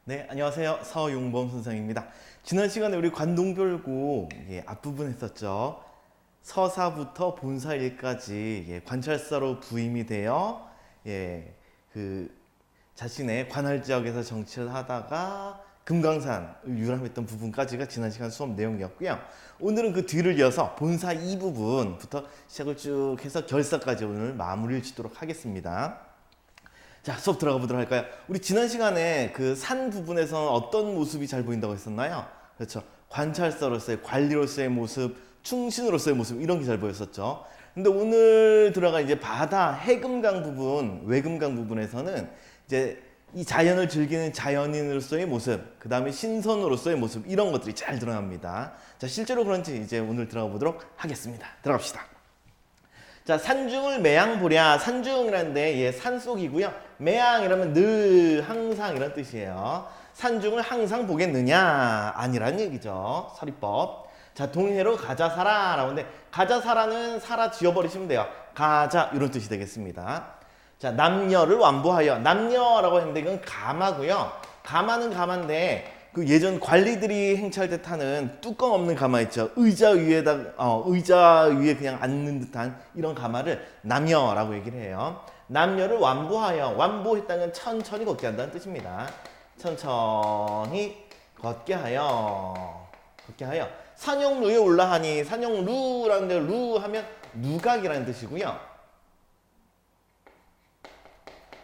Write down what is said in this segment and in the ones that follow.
네, 안녕하세요. 서용범 선생입니다. 지난 시간에 우리 관동별곡 앞부분 했었죠. 서사부터 본사일까지 관찰사로 부임이 되어 그 자신의 관할 지역에서 정치를 하다가 금강산을 유람했던 부분까지가 지난 시간 수업 내용이었고요. 오늘은 그 뒤를 이어서 본사 2부분부터 시작을 쭉 해서 결사까지 오늘 마무리를 짓도록 하겠습니다. 자, 수업 들어가 보도록 할까요? 우리 지난 시간에 그 산 부분에서는 어떤 모습이 잘 보인다고 했었나요? 그렇죠. 관찰사로서의, 관리로서의 모습, 충신으로서의 모습, 이런 게 잘 보였었죠. 근데 오늘 들어가 이제 바다, 해금강 부분, 외금강 부분에서는 이제 이 자연을 즐기는 자연인으로서의 모습, 그 다음에 신선으로서의 모습, 이런 것들이 잘 드러납니다. 자, 실제로 그런지 이제 오늘 들어가 보도록 하겠습니다. 들어갑시다. 자, 산중을 매양 보랴. 산중이라는데 산속이고요. 매양이라면 늘, 항상 이런 뜻이에요. 산중을 항상 보겠느냐? 아니란 얘기죠. 서리법. 자, 동해로 가자 살아 라고 하는데 가자 살아는 살아 지워버리시면 돼요. 가자 이런 뜻이 되겠습니다. 자, 남녀를 완보하여. 남녀라고 했는데 이건 가마고요. 가마는 가마인데 그 예전 관리들이 행차할 때 타는 뚜껑 없는 가마 있죠. 의자 위에 그냥 앉는 듯한 이런 가마를 남녀라고 얘기를 해요. 남녀를 완보하여. 완보했다는 건 천천히 걷게 한다는 뜻입니다. 천천히 걷게 하여. 걷게 하여. 산용루에 올라하니. 산용루라는 데 루 하면 누각이라는 뜻이고요.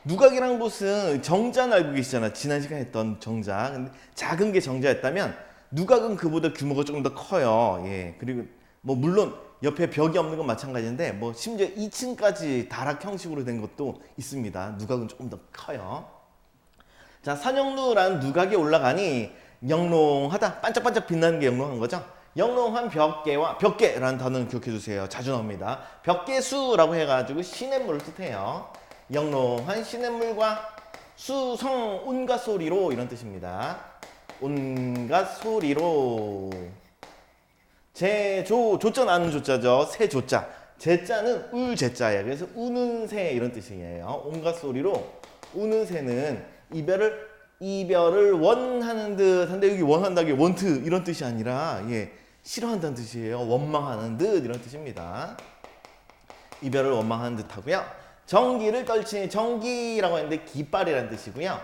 누각이란 곳은 정자는 알고 계시잖아. 지난 시간에 했던 정자. 근데 작은 게 정자였다면 누각은 그보다 규모가 조금 더 커요. 그리고 뭐 물론 옆에 벽이 없는 건 마찬가지인데 뭐 심지어 2층까지 다락 형식으로 된 것도 있습니다. 누각은 조금 더 커요. 자, 산영루란 누각에 올라가니 영롱하다. 반짝반짝 빛나는 게 영롱한 거죠. 영롱한 벽계와 벽계라는 단어는 기억해 주세요. 자주 나옵니다. 벽계수라고 해가지고 시냇물을 뜻해요. 영롱한 시냇물과 수성 온갖 소리로 이런 뜻입니다. 온갖 소리로. 제조, 조자 나는 조자죠. 새조자. 제자는 울제자예요. 그래서 우는 새 이런 뜻이에요. 온갖 소리로 우는 새는 이별을 원하는 듯한데 여기 원한다기 원트 이런 뜻이 아니라 싫어한다는 뜻이에요. 원망하는 듯 이런 뜻입니다. 이별을 원망하는 듯하고요. 정기를 떨치니. 정기라고 했는데 깃발이라는 뜻이고요.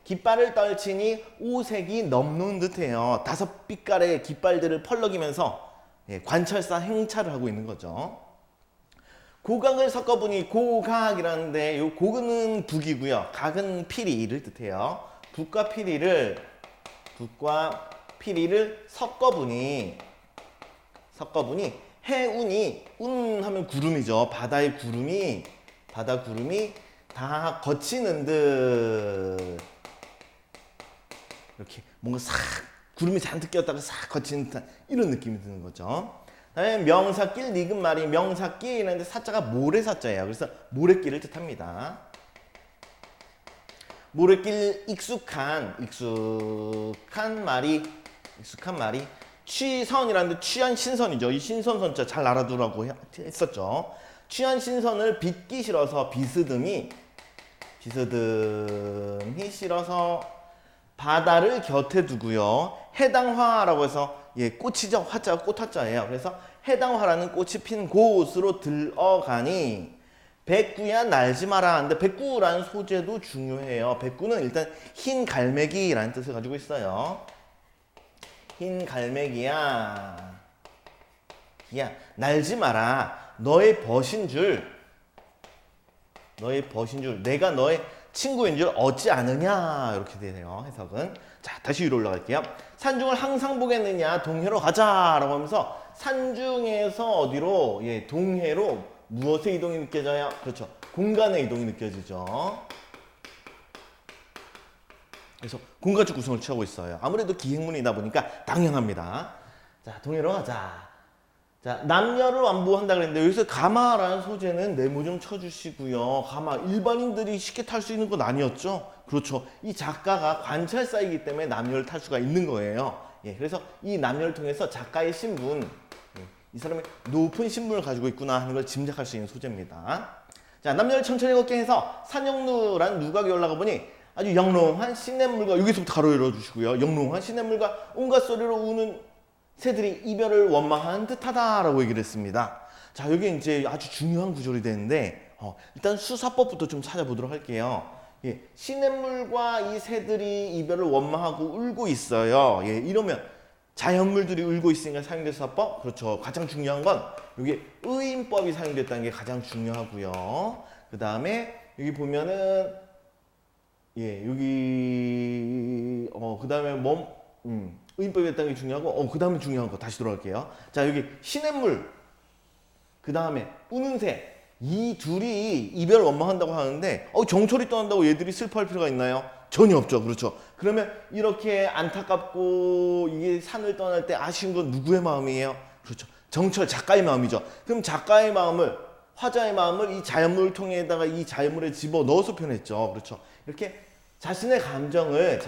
깃발을 떨치니 오색이 넘는 듯해요. 5빛깔의 깃발들을 펄럭이면서 관찰사 행차를 하고 있는 거죠. 고각을 섞어보니. 고각이라는데 요 고는 북이고요. 각은 피리를 뜻해요. 북과 피리를 섞어보니 해운이, 운 하면 구름이죠. 바다 구름이 다 거치는 듯. 이렇게 뭔가 싹 구름이 잔뜩 꼈다가 싹 거치는 듯한 이런 느낌이 드는 거죠. 다음에 명사길 니금 말이. 명사길이라는데 사자가 모래사자예요. 그래서 모래길을 뜻합니다. 모래길 익숙한 말이. 취선이라는데 취한 신선이죠. 이 신선 선자 잘 알아두라고 했었죠. 취한 신선을 빚기 싫어서 비스듬히 싫어서 바다를 곁에 두고요. 해당화라고 해서 꽃이죠. 화자가 꽃화자예요. 그래서 해당화라는 꽃이 핀 곳으로 들어가니 백구야 날지 마라 하는데 백구라는 소재도 중요해요. 백구는 일단 흰 갈매기라는 뜻을 가지고 있어요. 흰 갈매기야. 날지 마라. 너의 벗인 줄. 내가 너의 친구인 줄 어찌 아느냐. 이렇게 되네요. 해석은. 자, 다시 위로 올라갈게요. 산중을 항상 보겠느냐. 동해로 가자. 라고 하면서 산중에서 어디로? 동해로 무엇의 이동이 느껴져요? 그렇죠. 공간의 이동이 느껴지죠. 그래서 공간적 구성을 취하고 있어요. 아무래도 기행문이다 보니까 당연합니다. 자, 동해로 가자. 자, 남녀를 완보한다 그랬는데 여기서 가마라는 소재는 네모 좀 쳐주시고요. 가마 일반인들이 쉽게 탈 수 있는 건 아니었죠. 그렇죠. 이 작가가 관찰사이기 때문에 남녀를 탈 수가 있는 거예요. 그래서 이 남녀를 통해서 작가의 신분, 이 사람이 높은 신분을 가지고 있구나 하는 걸 짐작할 수 있는 소재입니다. 자, 남녀를 천천히 걷게 해서 산영루란 누각에 올라가 보니 아주 영롱한 시냇물과 여기서부터 가로 열어주시고요. 영롱한 시냇물과 온갖 소리로 우는 새들이 이별을 원망하는 듯하다라고 얘기를 했습니다. 자, 여기 이제 아주 중요한 구절이 되는데 일단 수사법부터 좀 찾아보도록 할게요. 예, 시냇물과 이 새들이 이별을 원망하고 울고 있어요. 예, 이러면 자연물들이 울고 있으니까 사용된 수사법. 그렇죠. 가장 중요한 건 여기 의인법이 사용됐다는 게 가장 중요하고요. 그 다음에 여기 보면은 예, 여기 그 다음에 의인법이 됐다는 게 중요하고 그 다음에 중요한 거 다시 돌아갈게요. 자, 여기 시냇물, 그 다음에 우는 새, 이 둘이 이별을 원망한다고 하는데 정철이 떠난다고 얘들이 슬퍼할 필요가 있나요? 전혀 없죠. 그렇죠. 그러면 이렇게 안타깝고 이게 산을 떠날 때 아쉬운 건 누구의 마음이에요? 그렇죠. 정철 작가의 마음이죠. 그럼 작가의 마음을, 화자의 마음을 이 자연물을 통해다가 이 자연물에 집어 넣어서 표현했죠. 그렇죠. 이렇게 자신의 감정을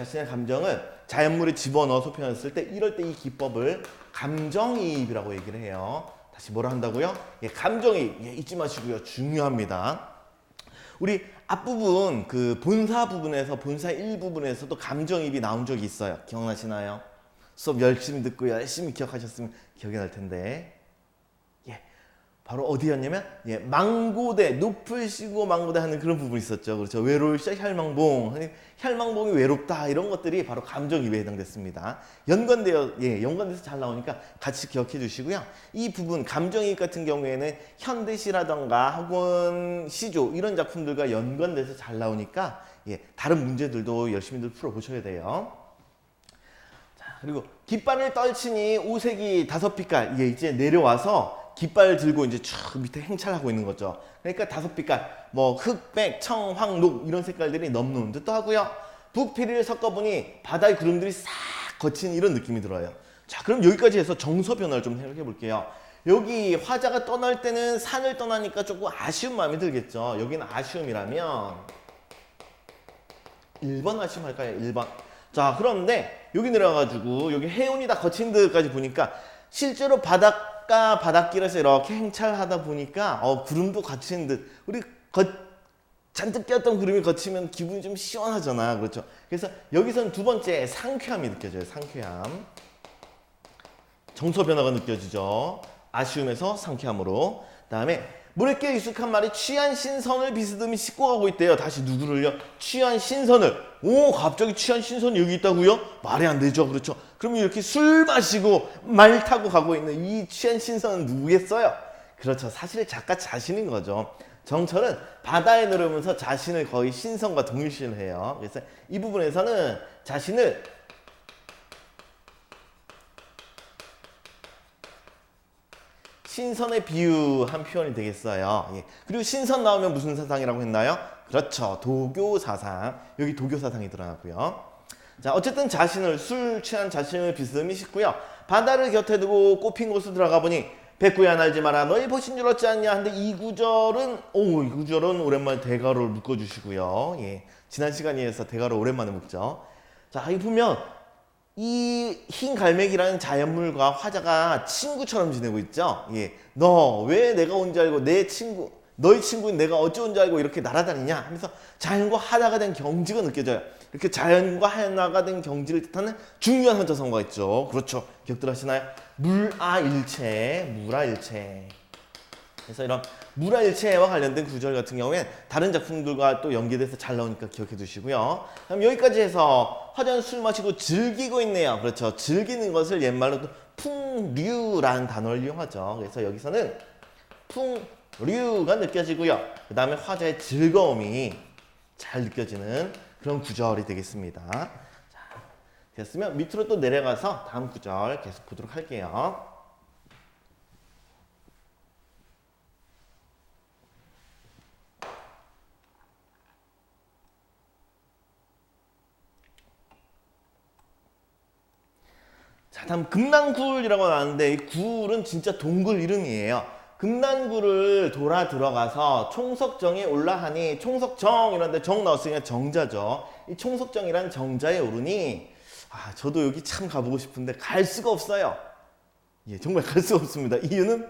자연물에 집어 넣어서 표현했을 때 이럴 때 이 기법을 감정이입이라고 얘기를 해요. 다시 뭐라 한다고요? 예, 감정이입. 예, 잊지 마시고요. 중요합니다. 우리 앞부분 그 본사 부분에서 본사 1부분에서도 감정이입이 나온 적이 있어요. 기억나시나요? 수업 열심히 듣고 열심히 기억하셨으면 기억이 날 텐데. 예. 바로 어디였냐면 망고대, 높을 쉬고 망고대 하는 그런 부분이 있었죠. 그렇죠. 외로울시자 혈망봉. 혈망봉이 외롭다. 이런 것들이 바로 감정이입에 해당됐습니다. 연관돼서 잘 나오니까 같이 기억해 주시고요. 이 부분 감정이입 같은 경우에는 현대시라던가 혹은 시조 이런 작품들과 연관돼서 잘 나오니까 다른 문제들도 열심히들 풀어보셔야 돼요. 자, 그리고 깃발을 떨치니 오색이 5빛깔. 이제 내려와서 깃발을 들고 이제 쭉 밑에 행차하고 있는 거죠. 그러니까 5빛깔, 뭐 흑백, 청, 황, 녹 이런 색깔들이 넘노는 듯도 하고요. 북피리를 섞어보니 바다의 구름들이 싹 거친 이런 느낌이 들어요. 자, 그럼 여기까지 해서 정서 변화를 좀 생각해 볼게요. 여기 화자가 떠날 때는 산을 떠나니까 조금 아쉬운 마음이 들겠죠. 여기는 아쉬움이라면 1번 아쉬움 할까요? 1번. 자, 그런데 여기 내려가가지고 여기 해운이 다 거친 듯까지 보니까 실제로 바닷길에서 이렇게 행차하다 보니까 구름도 거친 듯 우리 잔뜩 꼈던 구름이 거치면 기분이 좀 시원하잖아. 그렇죠. 그래서 여기서는 두 번째 상쾌함이 느껴져요. 상쾌함. 정서 변화가 느껴지죠. 아쉬움에서 상쾌함으로. 그다음에 물에 깨 익숙한 말이 취한 신선을 비스듬히 씻고 가고 있대요. 다시 누구를요? 취한 신선을. 갑자기 취한 신선이 여기 있다고요? 말이 안 되죠. 그렇죠. 그럼 이렇게 술 마시고 말 타고 가고 있는 이 취한 신선은 누구겠어요? 그렇죠. 사실 작가 자신인 거죠. 정철은 바다에 내려오면서 자신을 거의 신선과 동일시를 해요. 그래서 이 부분에서는 자신을 신선에 비유한 표현이 되겠어요. 그리고 신선 나오면 무슨 사상이라고 했나요? 그렇죠. 도교 사상. 여기 도교 사상이 드러나고요. 자, 어쨌든 술 취한 자신을 비스듬히 씻고요. 바다를 곁에 두고 꽃핀 곳을 들어가 보니 백구야 날지 마라 너희 보신 줄 어찌 않냐. 근데 이 구절은 오랜만에 대가로를 묶어주시고요. 지난 시간에서 대가로 오랜만에 묶죠. 자, 여기 보면 이 흰 갈매기라는 자연물과 화자가 친구처럼 지내고 있죠. 너 왜 내가 온지 알고 너희 친구인 내가 어찌 온지 알고 이렇게 날아다니냐 하면서 자연과 하나가 된 경지가 느껴져요. 이렇게 자연과 하나가 된 경지를 뜻하는 중요한 한자성어가 있죠. 그렇죠. 기억들 하시나요? 물아일체. 그래서 이런 물아일체와 관련된 구절 같은 경우엔 다른 작품들과 또 연계돼서 잘 나오니까 기억해 두시고요. 그럼 여기까지 해서 화자는 술 마시고 즐기고 있네요. 그렇죠. 즐기는 것을 옛말로 또 풍류라는 단어를 이용하죠. 그래서 여기서는 풍류가 느껴지고요. 그 다음에 화자의 즐거움이 잘 느껴지는 그런 구절이 되겠습니다. 자, 됐으면 밑으로 또 내려가서 다음 구절 계속 보도록 할게요. 자, 다음 금난굴이라고 나왔는데 이 굴은 진짜 동굴 이름이에요. 금난굴을 돌아 들어가서 총석정에 올라하니 총석정 이런데 정 나왔으니까 정자죠. 이 총석정이란 정자에 오르니 저도 여기 참 가보고 싶은데 갈 수가 없어요. 정말 갈 수가 없습니다. 이유는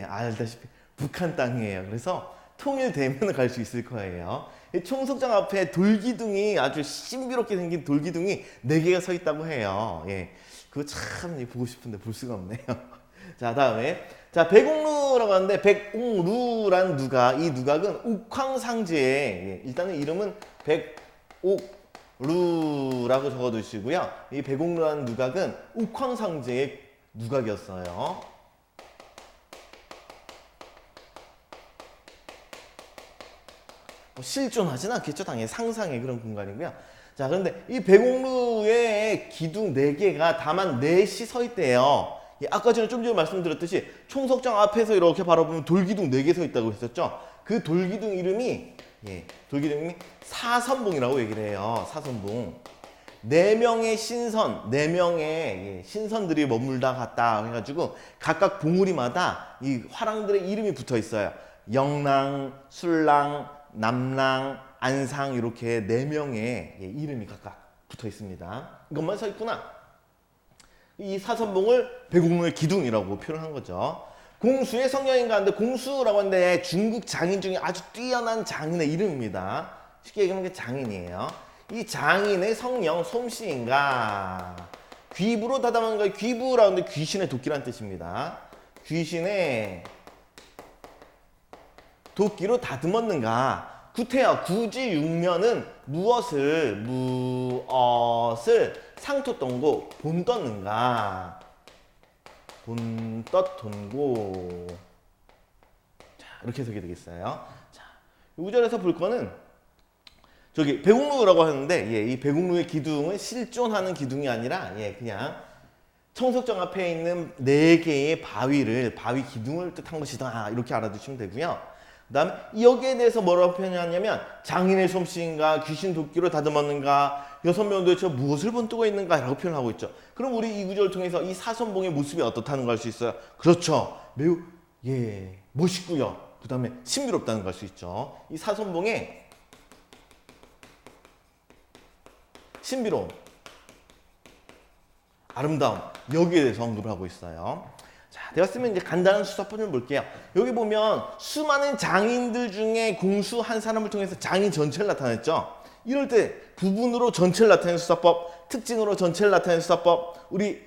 알다시피 북한 땅이에요. 그래서 통일되면 갈 수 있을 거예요. 이 총석장 앞에 돌기둥이 아주 신비롭게 생긴 돌기둥이 4개가 서 있다고 해요. 예. 그거 참 보고 싶은데 볼 수가 없네요. 자, 다음에 자, 백옥루라고 하는데 백옥루란 누각, 이 누각은 옥황상제의 일단은 이름은 백옥루라고 적어두시고요. 이 백옥루라는 누각은 옥황상제의 누각이었어요. 실존하진 않겠죠. 당연히 상상의 그런 공간이고요. 자, 그런데 이 백옥루의 기둥 4개가 다만 넷이 서 있대요. 예, 아까 전에 좀 전에 말씀드렸듯이 총석장 앞에서 이렇게 바라보면 돌기둥 4개 서 있다고 했었죠. 그 돌기둥 이름이 돌기둥 이름이 사선봉이라고 얘기를 해요. 사선봉. 4명의 신선, 4명의 신선들이 머물다 갔다 해가지고 각각 봉우리마다 이 화랑들의 이름이 붙어 있어요. 영랑, 술랑, 남랑, 안상 이렇게 4명의 이름이 각각 붙어 있습니다. 이것만 서 있구나. 이 사선봉을 백옥루의 기둥이라고 표현한 거죠. 공수의 성녀인가 하는데 공수라고 하는데 중국 장인 중에 아주 뛰어난 장인의 이름입니다. 쉽게 얘기하면 장인이에요. 이 장인의 성령 솜씨인가. 귀부로 다담한 거예요. 귀부라고 하는데 귀신의 도끼란 뜻입니다. 귀신의 도끼로 다듬었는가. 구태여 구지육면은 무엇을 상토동고 본떴는가. 본떴돈고. 자, 이렇게 해석이 되겠어요. 자, 이 구절에서 볼 거는 저기 백옥루라고 하는데 이 백옥루의 기둥은 실존하는 기둥이 아니라 그냥 청석정 앞에 있는 4개의 바위 기둥을 뜻한 것이다. 이렇게 알아두시면 되고요. 그 다음에 여기에 대해서 뭐라고 표현하냐면 장인의 솜씨인가 귀신 도끼로 다듬었는가 6명은 도대체 무엇을 본뜨고 있는가 라고 표현하고 있죠. 그럼 우리 이 구절을 통해서 이 사선봉의 모습이 어떻다는 걸 알 수 있어요. 그렇죠. 매우 멋있고요. 그 다음에 신비롭다는 걸 알 수 있죠. 이 사선봉의 신비로움, 아름다움 여기에 대해서 언급을 하고 있어요. 자, 되었으면 이제 간단한 수사법을 볼게요. 여기 보면 수많은 장인들 중에 공수 한 사람을 통해서 장인 전체를 나타냈죠. 이럴 때 부분으로 전체를 나타내는 수사법, 특징으로 전체를 나타내는 수사법, 우리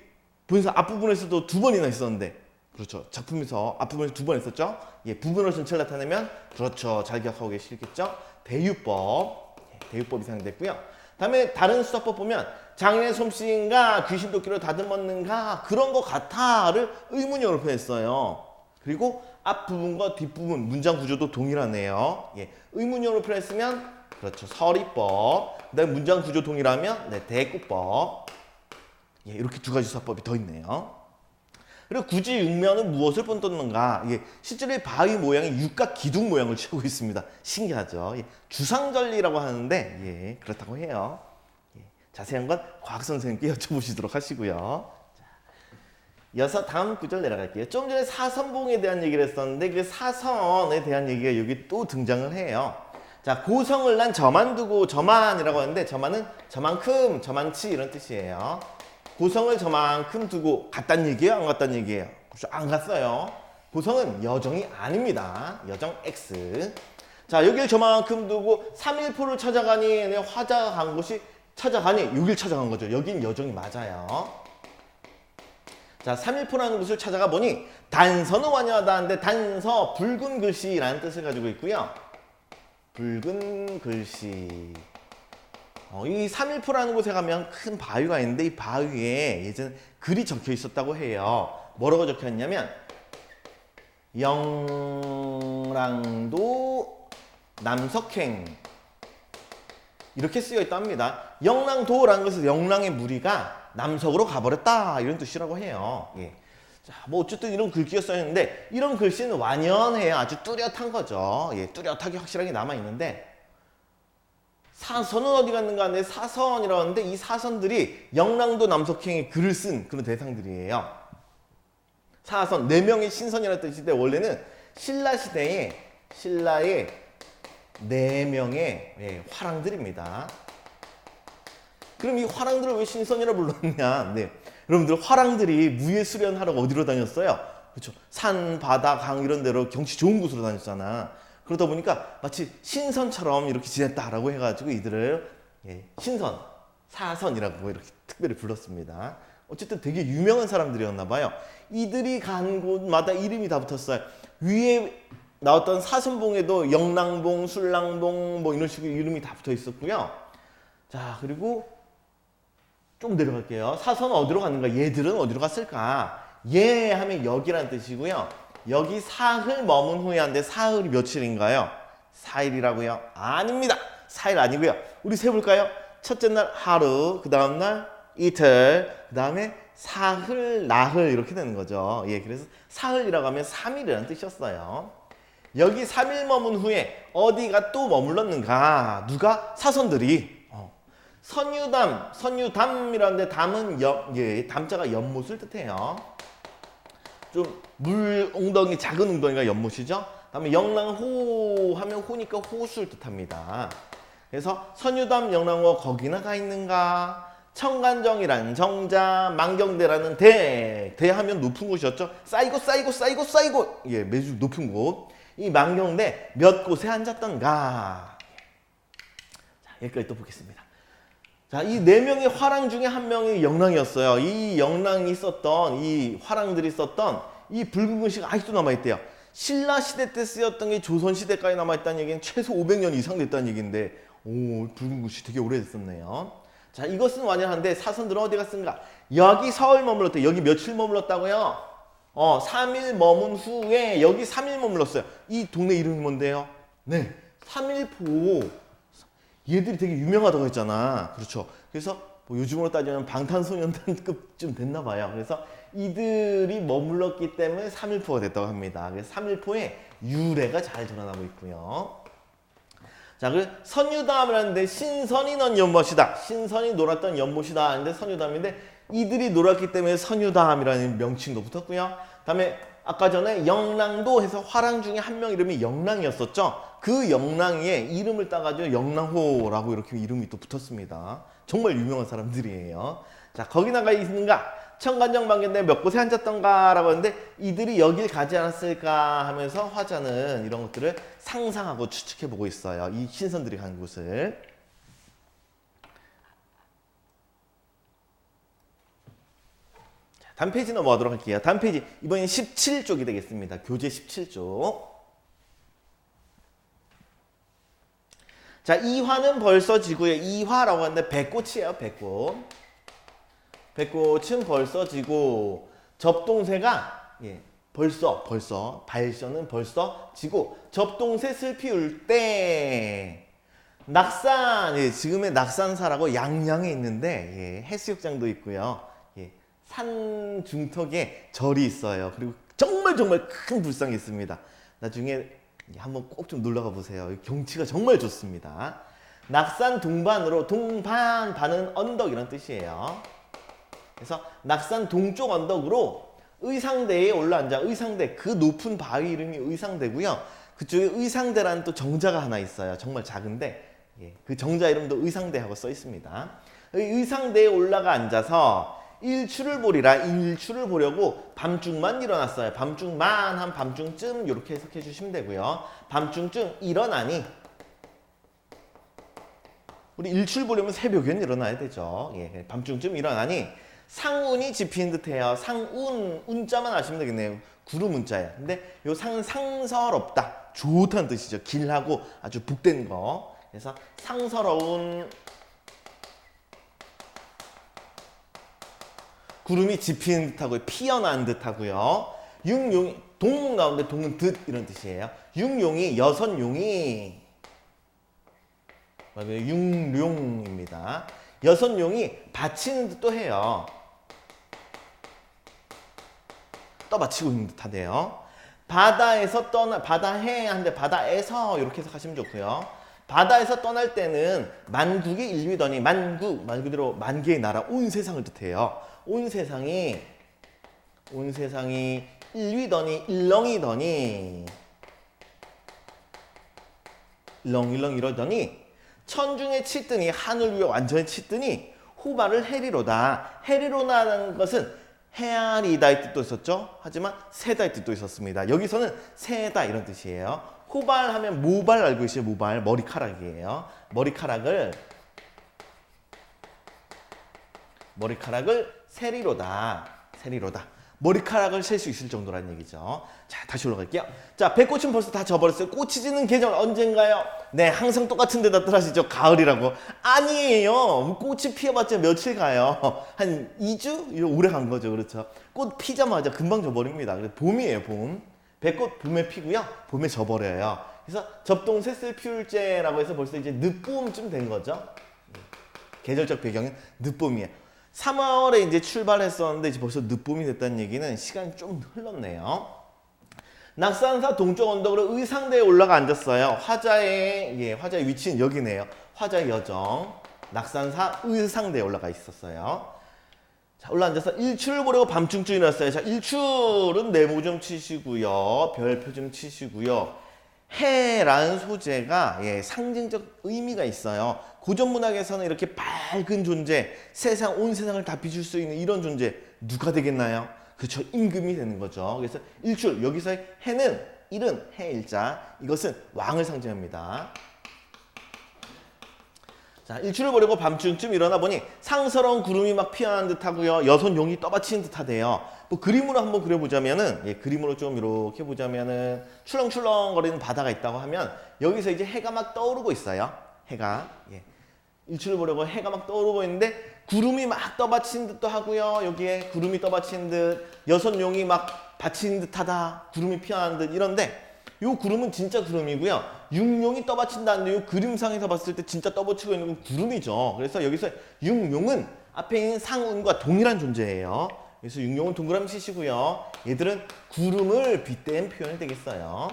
본사 앞부분에서도 2번이나 있었는데, 그렇죠. 작품에서 앞부분에서 2번 있었죠. 부분으로 전체를 나타내면, 그렇죠. 잘 기억하고 계시겠죠. 대유법, 대유법이 사용됐고요. 다음에 다른 수사법 보면 장인의 솜씨인가 귀신 도끼로 다듬었는가 그런 것 같아를 의문형으로 표현했어요. 그리고 앞부분과 뒷부분 문장 구조도 동일하네요. 의문형으로 표현했으면 그렇죠. 서리법. 그다음에 문장 구조 동일하면 대꾸법. 이렇게 2가지 수사법이 더 있네요. 그리고 굳이 육면은 무엇을 본떴는가? 실제로 바위 모양이 육각 기둥 모양을 취하고 있습니다. 신기하죠? 주상절리라고 하는데 그렇다고 해요. 자세한 건 과학 선생님께 여쭤보시도록 하시고요. 자, 이어서 다음 구절 내려갈게요. 좀 전에 사선봉에 대한 얘기를 했었는데 그 사선에 대한 얘기가 여기 또 등장을 해요. 자, 고성을 난 저만 두고 저만이라고 하는데 저만은 저만큼, 저만치 이런 뜻이에요. 고성을 저만큼 두고 갔단 얘기예요? 안 갔단 얘기예요? 그렇죠. 안 갔어요. 고성은 여정이 아닙니다. 여정 X. 자, 여길 저만큼 두고 3일포를 찾아가니 화자가 간 곳이 찾아가니 여길 찾아간 거죠. 여긴 여정이 맞아요. 자, 3일포라는 곳을 찾아가 보니 단서는 완여하다 하는데 단서, 붉은 글씨라는 뜻을 가지고 있고요. 붉은 글씨. 이 3일포라는 곳에 가면 큰 바위가 있는데 이 바위에 예전에 글이 적혀 있었다고 해요. 뭐라고 적혀 있냐면 영랑도 남석행 이렇게 쓰여 있다 합니다. 영랑도라는 것은 영랑의 무리가 남석으로 가버렸다 이런 뜻이라고 해요. 자, 뭐 어쨌든 이런 글귀가 써 있는데 이런 글씨는 완연해요. 아주 뚜렷한 거죠. 뚜렷하게 확실하게 남아 있는데 사선은 어디 갔는가 하는데 사선이라고 하는데 이 사선들이 영랑도 남석행의 글을 쓴 그런 대상들이에요. 사선, 4명의 신선이라는 뜻인데 원래는 신라 시대에 신라의 4명의 화랑들입니다. 그럼 이 화랑들을 왜 신선이라 불렀냐? 여러분들 화랑들이 무예 수련하러 어디로 다녔어요? 그렇죠. 산, 바다, 강 이런 데로 경치 좋은 곳으로 다녔잖아. 그러다 보니까 마치 신선처럼 이렇게 지냈다라고 해가지고 이들을 신선, 사선이라고 이렇게 특별히 불렀습니다. 어쨌든 되게 유명한 사람들이었나 봐요. 이들이 간 곳마다 이름이 다 붙었어요. 위에 나왔던 사선봉에도 영랑봉, 술랑봉 뭐 이런 식으로 이름이 다 붙어 있었고요. 자, 그리고 좀 내려갈게요. 사선은 어디로 갔는가? 얘들은 어디로 갔을까? 얘 하면 여기라는 뜻이고요. 여기 사흘 머문 후에 한데 사흘이 며칠인가요? 4일이라고요? 아닙니다. 4일 아니고요. 우리 세볼까요? 첫째 날 하루, 그 다음 날 이틀, 그 다음에 사흘, 나흘 이렇게 되는 거죠. 예, 그래서 사흘이라고 하면 3일이라는 뜻이었어요. 여기 3일 머문 후에 어디가 또 머물렀는가? 누가? 사선들이. 선유담, 선유담이라는데 담은 담자가 연못을 뜻해요. 좀 물 웅덩이, 작은 웅덩이가 연못이죠. 다음에 영랑호 하면 호니까 호수를 뜻합니다. 그래서 선유담, 영랑호 거기나 가 있는가? 청간정이라는 정자, 만경대라는 대하면 높은 곳이었죠. 쌓이고 예, 매주 높은 곳. 이 만경대 몇 곳에 앉았던가? 자, 여기까지 또 보겠습니다. 자, 이 네 명의 화랑 중에 한 명이 영랑이었어요. 이 영랑이 썼던, 이 화랑들이 썼던 이 붉은 글씨가 아직도 남아있대요. 신라 시대 때 쓰였던 게 조선 시대까지 남아있다는 얘기는 최소 500년 이상 됐다는 얘기인데, 오, 붉은 글씨 되게 오래됐었네요. 자, 이것은 완연한데 사선들은 어디 갔습니까? 여기 서울 머물렀대요. 여기 며칠 머물렀다고요? 3일 머문 후에 여기 3일 머물렀어요. 이 동네 이름이 뭔데요? 네, 삼일포. 얘들이 되게 유명하다고 했잖아. 그렇죠. 그래서 뭐 요즘으로 따지면 방탄소년단급쯤 됐나 봐요. 그래서 이들이 머물렀기 때문에 삼일포가 됐다고 합니다. 그래서 삼일포의 유래가 잘 드러나고 있고요. 자, 그 선유담이라는데 신선이 넌 연못이다. 신선이 놀았던 연못이다 하는데 선유담인데 이들이 놀았기 때문에 선유담이라는 명칭도 붙었고요. 다음에 아까 전에 영랑도 해서 화랑 중에 한 명 이름이 영랑이었었죠. 그 영랑의 이름을 따가지고 영랑호라고 이렇게 이름이 또 붙었습니다. 정말 유명한 사람들이에요. 자, 거기 나가 있는가? 청간정 만경대 몇 곳에 앉았던가? 라고 하는데 이들이 여길 가지 않았을까 하면서 화자는 이런 것들을 상상하고 추측해보고 있어요. 이 신선들이 간 곳을. 다음 페이지 넘어가도록 할게요. 다음 페이지 이번엔 17쪽이 되겠습니다. 교재 17쪽. 자, 이화는 벌써 지고요. 이화라고 하는데 백꽃이에요. 백꽃. 백꽃은 벌써 지고 접동새가 벌써 발서는 벌써 지고 접동새 슬피 울 때 낙산 지금의 낙산사라고 양양에 있는데 해수욕장도 있고요. 산 중턱에 절이 있어요. 그리고 정말 큰 불상이 있습니다. 나중에 한번 꼭 좀 놀러가 보세요. 경치가 정말 좋습니다. 낙산 동반으로 동반, 반은 언덕 이런 뜻이에요. 그래서 낙산 동쪽 언덕으로 의상대에 올라앉아. 의상대, 그 높은 바위 이름이 의상대고요. 그쪽에 의상대라는 또 정자가 하나 있어요. 정말 작은데 그 정자 이름도 의상대하고 써 있습니다. 의상대에 올라가 앉아서 일출을 보리라. 일출을 보려고 밤중만 일어났어요. 밤중만 한 밤중쯤 이렇게 해석해 주시면 되고요. 밤중쯤 일어나니 우리 일출 보려면 새벽엔 일어나야 되죠. 밤중쯤 일어나니 상운이 집힌 듯해요. 상운, 운자만 아시면 되겠네요. 구름 운자예요. 근데 요 상서롭다, 좋다는 뜻이죠. 길하고 아주 복된 거. 그래서 상서로운 구름이 집히는 듯하고요. 피어난 듯하고요. 육용이, 동 가운데 동은 듯 이런 뜻이에요. 육용이, 여섯 용이 육룡입니다. 여섯 용이 받치는 듯도 해요. 떠받치고 있는 듯하대요. 바다에서 바다해 한데 바다에서 이렇게 해석하시면 좋고요. 바다에서 떠날 때는 만국이 일위더니, 만국 말 그대로 만 개의 나라, 온 세상을 뜻해요. 온 세상이 일위더니, 일렁이더니, 일렁일렁 이러더니 천중에 치더니, 하늘 위에 완전히 치더니 후발을 해리로다. 해리로다는 것은 헤아리다의 뜻도 있었죠. 하지만 세다의 뜻도 있었습니다. 여기서는 세다 이런 뜻이에요. 코발 하면 모발 알고 계시죠? 모발, 머리카락이에요. 머리카락을 세리로다. 머리카락을 셀 수 있을 정도라는 얘기죠. 자, 다시 올라갈게요. 자, 배꽃은 벌써 다 져버렸어요. 꽃이 지는 계절 언젠가요? 네, 항상 똑같은 데다 떨어지죠. 가을이라고. 아니에요. 꽃이 피어봤자 며칠 가요. 한 2주? 오래 간 거죠. 그렇죠. 꽃 피자마자 금방 져버립니다. 그래서 봄이에요, 봄. 배꽃 봄에 피고요. 봄에 져버려요. 그래서 접동 새슬 피울제라고 해서 벌써 이제 늦봄쯤 된 거죠. 계절적 배경은 늦봄이에요. 3월에 이제 출발했었는데 이제 벌써 늦봄이 됐다는 얘기는 시간이 좀 흘렀네요. 낙산사 동쪽 언덕으로 의상대에 올라가 앉았어요. 화자의 위치는 여기네요. 화자의 여정. 낙산사 의상대에 올라가 있었어요. 자, 올라앉아서 일출을 보려고 밤중쯤 일어났어요. 자, 일출은 네모 좀 치시고요. 별표 좀 치시고요. 해라는 소재가 상징적 의미가 있어요. 고전 문학에서는 이렇게 밝은 존재, 온 세상을 다 비출 수 있는 이런 존재 누가 되겠나요? 그렇죠. 임금이 되는 거죠. 그래서 일출, 여기서의 해는 일은 해일자, 이것은 왕을 상징합니다. 자, 일출을 보려고 밤중쯤 일어나 보니 상서러운 구름이 막 피어나는 듯하고요. 여섯 용이 떠받치는 듯하대요. 뭐 그림으로 한번 그려보자면은, 그림으로 좀 이렇게 보자면은 출렁출렁거리는 바다가 있다고 하면 여기서 이제 해가 막 떠오르고 있어요. 해가 일출을 보려고 해가 막 떠오르고 있는데 구름이 막 떠받치는 듯도 하고요. 여기에 구름이 떠받치는 듯, 여섯 용이 막 받치는 듯하다, 구름이 피어나는 듯 이런데. 요 구름은 진짜 구름이고요. 육룡이 떠받친다는데 요 그림상에서 봤을 때 진짜 떠받치고 있는 건 구름이죠. 그래서 여기서 육룡은 앞에 있는 상운과 동일한 존재예요. 그래서 육룡은 동그라미 치시고요. 얘들은 구름을 빗댄 표현이 되겠어요.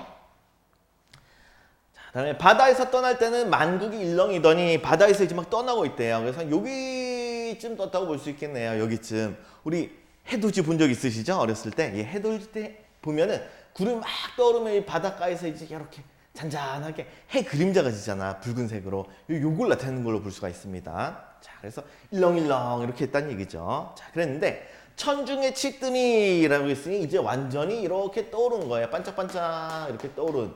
자, 다음에 바다에서 떠날 때는 만국이 일렁이더니 바다에서 이제 막 떠나고 있대요. 그래서 여기쯤 떴다고 볼 수 있겠네요. 여기쯤. 우리 해돋이 본 적 있으시죠? 어렸을 때. 해돋이 때 보면은 구름 막 떠오르면 이 바닷가에서 이제 이렇게 잔잔하게 해 그림자가 지잖아. 붉은색으로. 요걸 나타내는 걸로 볼 수가 있습니다. 자, 그래서 일렁일렁 이렇게 했다는 얘기죠. 자, 그랬는데 천중에 치뜨니라고 했으니 이제 완전히 이렇게 떠오른 거예요. 반짝반짝 이렇게 떠오른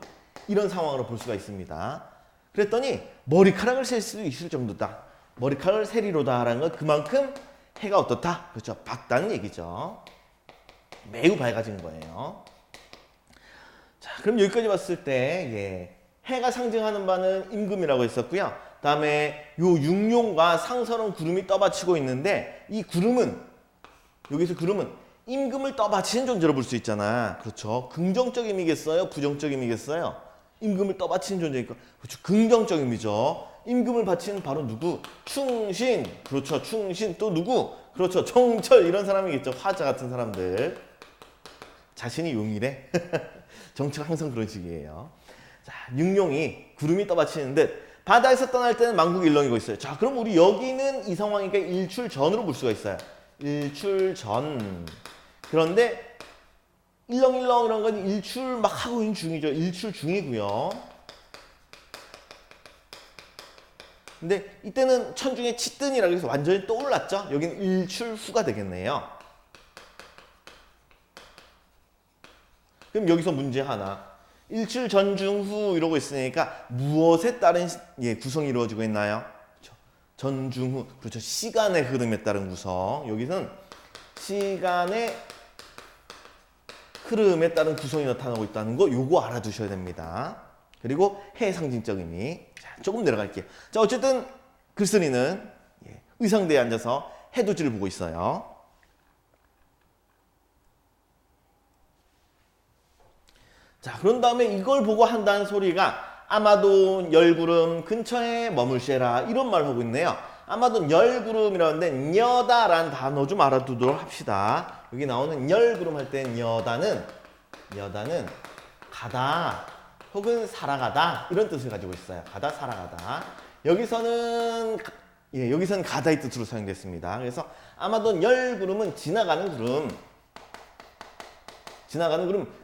이런 상황으로 볼 수가 있습니다. 그랬더니 머리카락을 셀 수 있을 정도다. 머리카락을 세리로다라는 건 그만큼 해가 어떻다? 그렇죠. 밝다는 얘기죠. 매우 밝아진 거예요. 자, 그럼 여기까지 봤을 때 해가 상징하는 바는 임금이라고 했었고요. 다음에 요 육룡과 상서로운 구름이 떠받치고 있는데 이 구름은 여기서 구름은 임금을 떠받치는 존재로 볼 수 있잖아. 그렇죠. 긍정적 의미겠어요? 부정적 의미겠어요? 임금을 떠받치는 존재니까 그렇죠. 긍정적 의미죠. 임금을 바치는 바로 누구? 충신. 그렇죠. 충신. 또 누구? 그렇죠. 정철 이런 사람이겠죠. 화자 같은 사람들. 자신이 용이래. 정치가 항상 그런 식이에요. 자, 육룡이 구름이 떠받치는 듯 바다에서 떠날 때는 만국이 일렁이고 있어요. 자, 그럼 우리 여기는 이 상황이니까 일출 전으로 볼 수가 있어요. 일출 전. 그런데 일렁일렁 이런 건 일출 막 하고 있는 중이죠. 일출 중이고요. 근데 이때는 천중에 치뜬이라고 해서 완전히 떠올랐죠. 여기는 일출 후가 되겠네요. 그럼 여기서 문제 하나. 일출 전중 후 이러고 있으니까 무엇에 따른 구성이 이루어지고 있나요? 그렇죠. 전중 후. 그렇죠. 시간의 흐름에 따른 구성. 여기서는 시간의 흐름에 따른 구성이 나타나고 있다는 거 요거 알아두셔야 됩니다. 그리고 해 상징적 의미. 자, 조금 내려갈게요. 자, 어쨌든 글쓴이는 의상대에 앉아서 해돋이를 보고 있어요. 자, 그런 다음에 이걸 보고 한다는 소리가 아마도 열구름 근처에 머물세라 이런 말을 하고 있네요. 아마도 열구름이라는데 여다라는 단어 좀 알아두도록 합시다. 여기 나오는 열구름 할 때 여다는 가다 혹은 살아가다 이런 뜻을 가지고 있어요. 가다 살아가다. 여기서는 가다의 뜻으로 사용됐습니다. 그래서 아마도 열구름은 지나가는 구름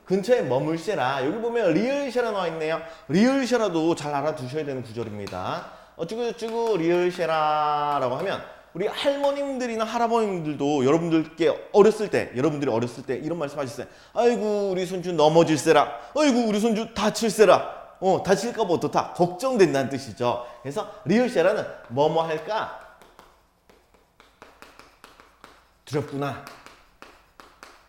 근처에 머물세라. 여기 보면 리을세라 나와 있네요. 리을세라도 잘 알아두셔야 되는 구절입니다. 어쩌고 리을세라라고 하면 우리 할머님들이나 할아버님들도 여러분들이 어렸을 때 이런 말씀 하셨어요. 아이고 우리 손주 넘어질세라. 아이고 우리 손주 다칠세라. 다칠까봐 어떻다? 걱정된다는 뜻이죠. 그래서 리을쉐라는 뭐뭐 할까? 두렵구나.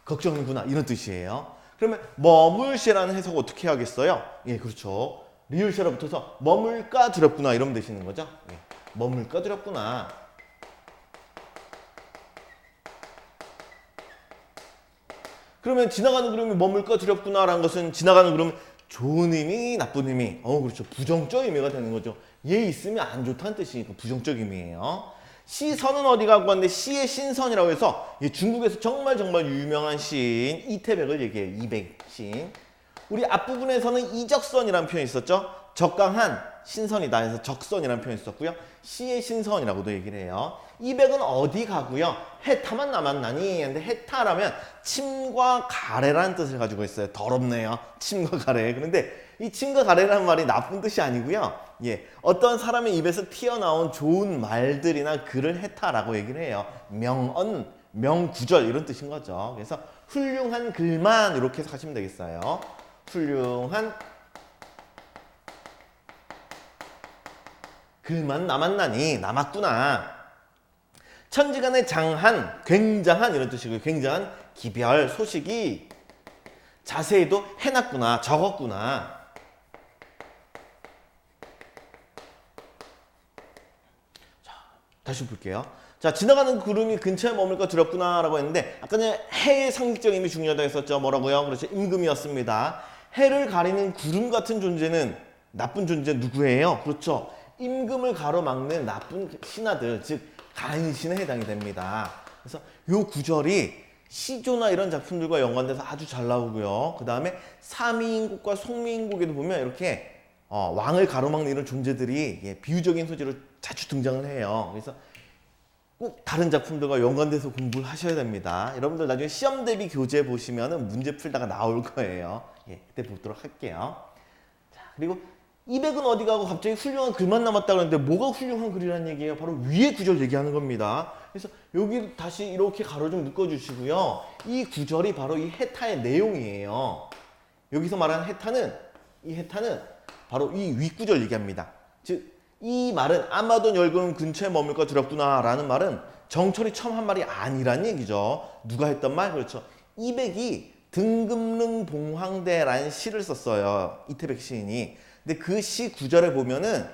걱정이구나. 이런 뜻이에요. 그러면 머물쉐라는 해석 어떻게 하겠어요? 예, 그렇죠. 리을쉐라 붙어서 머물까 두렵구나 이러면 되시는 거죠. 예, 머물까 두렵구나. 그러면 지나가는 구름이 머물까 두렵구나라는 것은 지나가는 구름은 좋은 의미, 나쁜 의미. 그렇죠. 부정적 의미가 되는 거죠. 얘 있으면 안 좋다는 뜻이니까 부정적 의미예요. 시선은 어디 가고 왔는데 시의 신선이라고 해서 중국에서 정말 유명한 시인 이태백을 얘기해요. 이백 시인. 우리 앞부분에서는 이적선이라는 표현이 있었죠. 적강한 신선이다 해서 적선이라는 표현이 있었고요. 시의 신선이라고도 얘기를 해요. 이백은 어디 가고요. 해타만 남았나니. 근데 해타라면 침과 가래라는 뜻을 가지고 있어요. 더럽네요. 침과 가래. 그런데 이 침과 가래라는 말이 나쁜 뜻이 아니고요. 예, 어떤 사람의 입에서 튀어나온 좋은 말들이나 글을 해타라고 얘기를 해요. 명언, 명구절 이런 뜻인 거죠. 그래서 훌륭한 글만 이렇게 해석하시면 되겠어요. 훌륭한 글만 남았나니. 남았구나. 천지간의 장한, 굉장한 이런 뜻이고요. 굉장한 기별, 소식이 자세히도 해놨구나, 적었구나. 자, 다시 볼게요. 자, 지나가는 구름이 근처에 머물까 두렵구나 라고 했는데 아까 전에 해의 상징적 의미 중요하다고 했었죠. 뭐라고요? 그렇죠. 임금이었습니다. 해를 가리는 구름 같은 존재는 나쁜 존재 누구예요? 그렇죠. 임금을 가로막는 나쁜 신하들, 즉 간신에 해당이 됩니다. 그래서 요 구절이 시조나 이런 작품들과 연관돼서 아주 잘 나오고요. 그 다음에 사미인국과 송미인국에도 보면 이렇게 왕을 가로막는 이런 존재들이 비유적인 소재로 자주 등장을 해요. 그래서 꼭 다른 작품들과 연관돼서 공부를 하셔야 됩니다. 여러분들 나중에 시험 대비 교재 보시면 문제 풀다가 나올 거예요. 예, 그때 보도록 할게요. 자, 그리고 이백은 어디 가고 갑자기 훌륭한 글만 남았다 그러는데 뭐가 훌륭한 글이라는 얘기예요? 바로 위에 구절 얘기하는 겁니다. 그래서 여기 다시 이렇게 가로 좀 묶어주시고요. 이 구절이 바로 이 해타의 내용이에요. 여기서 말하는 이 해타는 바로 이 윗구절 얘기합니다. 즉, 이 말은 아마도 열금 근처에 머물까 두렵구나 라는 말은 정철이 처음 한 말이 아니란 얘기죠. 누가 했던 말? 그렇죠. 이백이 등금릉 봉황대라는 시를 썼어요. 이태백 시인이. 근데 그 시 구절에 보면은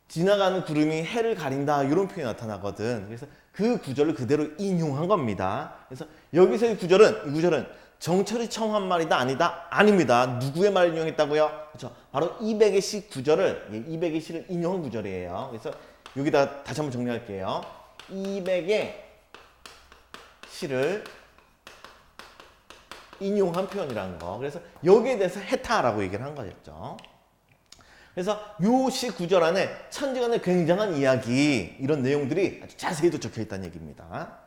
지나가는 구름이 해를 가린다 이런 표현이 나타나거든. 그래서 그 구절을 그대로 인용한 겁니다. 그래서 여기서 이 구절은 정철이 처음 한 말이다 아니다? 아닙니다. 누구의 말을 인용했다고요? 그렇죠. 바로 이백의 시 구절을 이백의 시를 인용한 구절이에요. 그래서 여기다 다시 한번 정리할게요. 이백의 시를 인용한 표현이라는 거. 그래서 여기에 대해서 해타라고 얘기를 한 거였죠. 그래서 요 시 구절 안에 천지간의 굉장한 이야기 이런 내용들이 아주 자세히도 적혀 있다는 얘기입니다.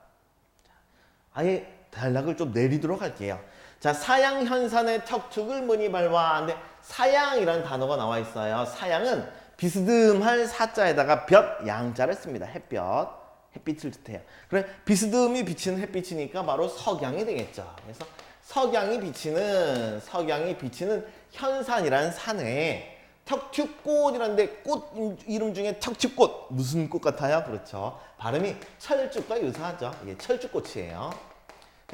아예 단락을 좀 내리도록 할게요. 자, 사양현산의 척축을 문이 밟아. 근데 사양이라는 단어가 나와 있어요. 사양은 비스듬할 사자에다가 볕, 양자를 씁니다. 햇볕, 햇빛을 뜻해요. 그래 비스듬히 비치는 햇빛이니까 바로 석양이 되겠죠. 그래서 석양이 비치는 현산이라는 산에 척축꽃이라는데 꽃 이름 중에 척축꽃 무슨 꽃 같아요? 그렇죠. 발음이 철쭉과 유사하죠. 이게 철쭉꽃이에요.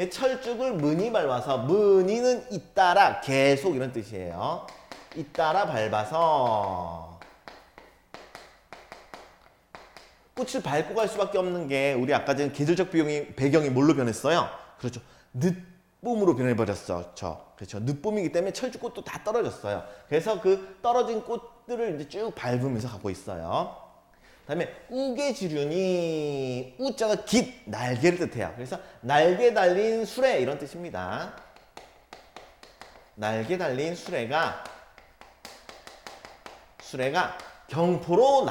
철쭉을 문이 밟아서 문이는 잇따라 계속 이런 뜻이에요. 잇따라 밟아서 꽃을 밟고 갈 수밖에 없는 게 우리 아까 전에 계절적 배경이 뭘로 변했어요? 그렇죠. 늦봄으로 변해버렸죠. 그렇죠. 늦봄이기 때문에 철쭉꽃도 다 떨어졌어요. 그래서 그 떨어진 꽃들을 이제 쭉 밟으면서 가고 있어요. 그다음에 우계지륜이 우자가 깃, 날개를 뜻해요. 그래서 날개 달린 수레 이런 뜻입니다. 날개 달린 수레가 경포로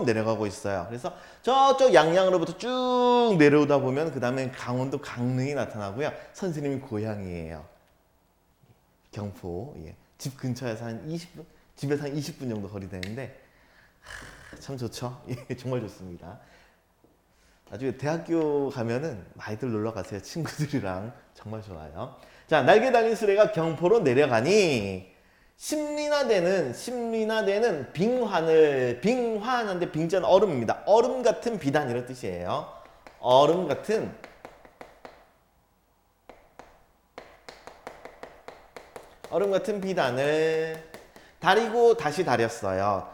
내려가고 있어요. 그래서 저쪽 양양으로부터 쭉 내려오다 보면 그 다음에 강원도 강릉이 나타나고요. 선생님이 고향이에요. 경포. 집 근처에서 한 20분, 집에서 한 20분 정도 거리 되는데 참 좋죠. 정말 좋습니다. 나중에 대학교 가면은 많이들 놀러 가세요. 친구들이랑 정말 좋아요. 자, 날개 달린 수레가 경포로 내려가니 심리나대는 빙하늘, 빙하는데 빙자는 얼음입니다. 얼음 같은 비단 이런 뜻이에요. 얼음 같은 비단을 다리고 다시 다렸어요.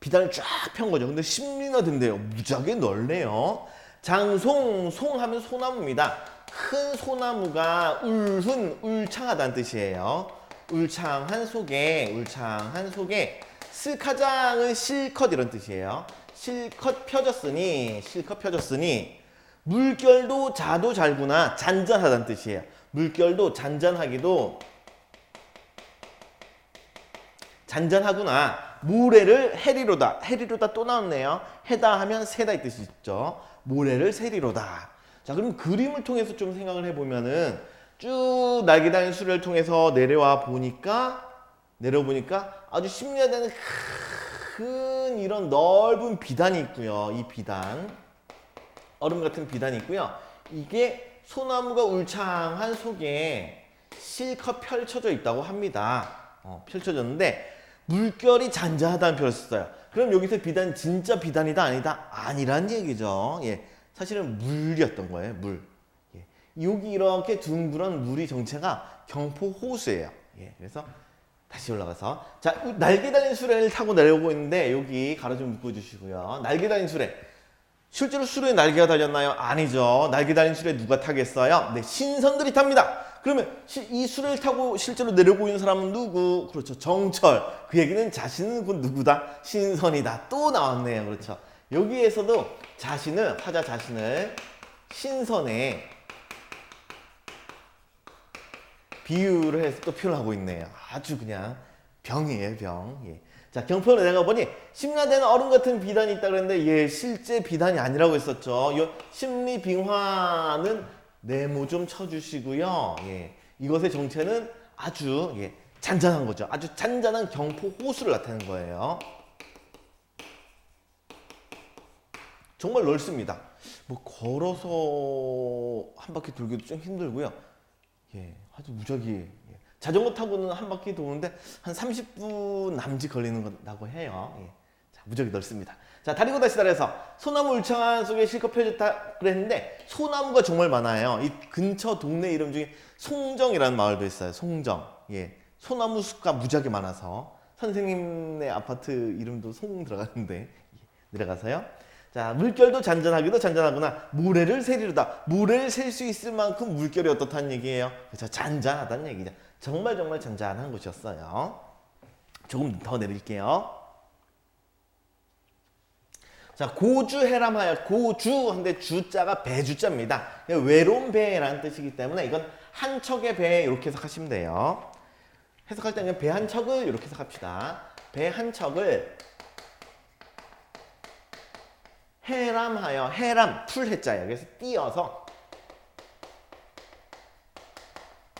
비단을 쫙 편 거죠. 근데 심리나대인데요. 무지하게 넓네요. 장송, 송하면 소나무입니다. 큰 소나무가 울창하다는 뜻이에요. 울창한 속에 스카장은 실컷 이런 뜻이에요. 실컷 펴졌으니 물결도 자도 잘구나 잔잔하다는 뜻이에요. 물결도 잔잔하기도 잔잔하구나. 모래를 해리로다. 해리로다 또 나왔네요. 해다 하면 세다 이 뜻이 있죠. 모래를 세리로다. 자, 그럼 그림을 통해서 좀 생각을 해보면은 쭉 날개 달린 수레를 통해서 내려보니까 아주 심리화되는 큰 이런 넓은 비단이 있고요. 이 비단, 얼음 같은 비단이 있고요. 이게 소나무가 울창한 속에 실컷 펼쳐져 있다고 합니다. 펼쳐졌는데 물결이 잔잔하다는 표현을 썼어요. 그럼 여기서 비단 진짜 비단이다 아니다? 아니란 얘기죠. 예, 사실은 물이었던 거예요. 물. 예, 여기 이렇게 둥그런 물이 정체가 경포 호수예요. 예, 그래서 다시 올라가서 자, 날개 달린 수레를 타고 내려오고 있는데 여기 가로 좀 묶어주시고요. 날개 달린 수레. 실제로 수레에 날개가 달렸나요? 아니죠. 날개 달린 수레 누가 타겠어요? 네, 신선들이 탑니다. 그러면 이 수레를 타고 실제로 내려오고 있는 사람은 누구? 그렇죠. 정철. 그 얘기는 자신은 곧 누구다? 신선이다. 또 나왔네요. 그렇죠. 여기에서도 화자 자신을 신선에 비유를 해서 또 표현하고 있네요. 아주 그냥 병이에요, 병. 예. 자, 경포로 내가 보니 심리화되는 얼음 같은 비단이 있다 그랬는데 예, 실제 비단이 아니라고 했었죠. 이 심리 빙화는 네모 좀 쳐주시고요. 예, 이것의 정체는 아주 잔잔한 거죠. 아주 잔잔한 경포 호수를 나타내는 거예요. 정말 넓습니다. 뭐 걸어서 한 바퀴 돌기도 좀 힘들고요. 예, 아주 무지하게 자전거 타고는 한 바퀴 도는데 한 30분 남짓 걸리는 거라고 해요. 예. 자, 무지하게 넓습니다. 자, 다리고 다시 달려서 소나무 울창한 속에 실컷 펴졌다 그랬는데 소나무가 정말 많아요. 이 근처 동네 이름 중에 송정이라는 마을도 있어요. 송정. 예, 소나무 숲가 무지하게 많아서 선생님네 아파트 이름도 송 들어가는데 예, 내려가서요. 자, 물결도 잔잔하기도 잔잔하구나. 모래를 세리로다. 모래를 셀 수 있을 만큼 물결이 어떻다는 얘기예요. 그렇죠. 잔잔하다는 얘기죠. 정말 잔잔한 곳이었어요. 조금 더 내릴게요. 자, 고주해람하여. 고주 한데 주자가 배주자입니다. 외로운 배라는 뜻이기 때문에 이건 한 척의 배 이렇게 해석하시면 돼요. 해석할 때는 배 한 척을 이렇게 해석합시다. 배 한 척을 해람하여. 해람 풀해자예요. 그래서 띄어서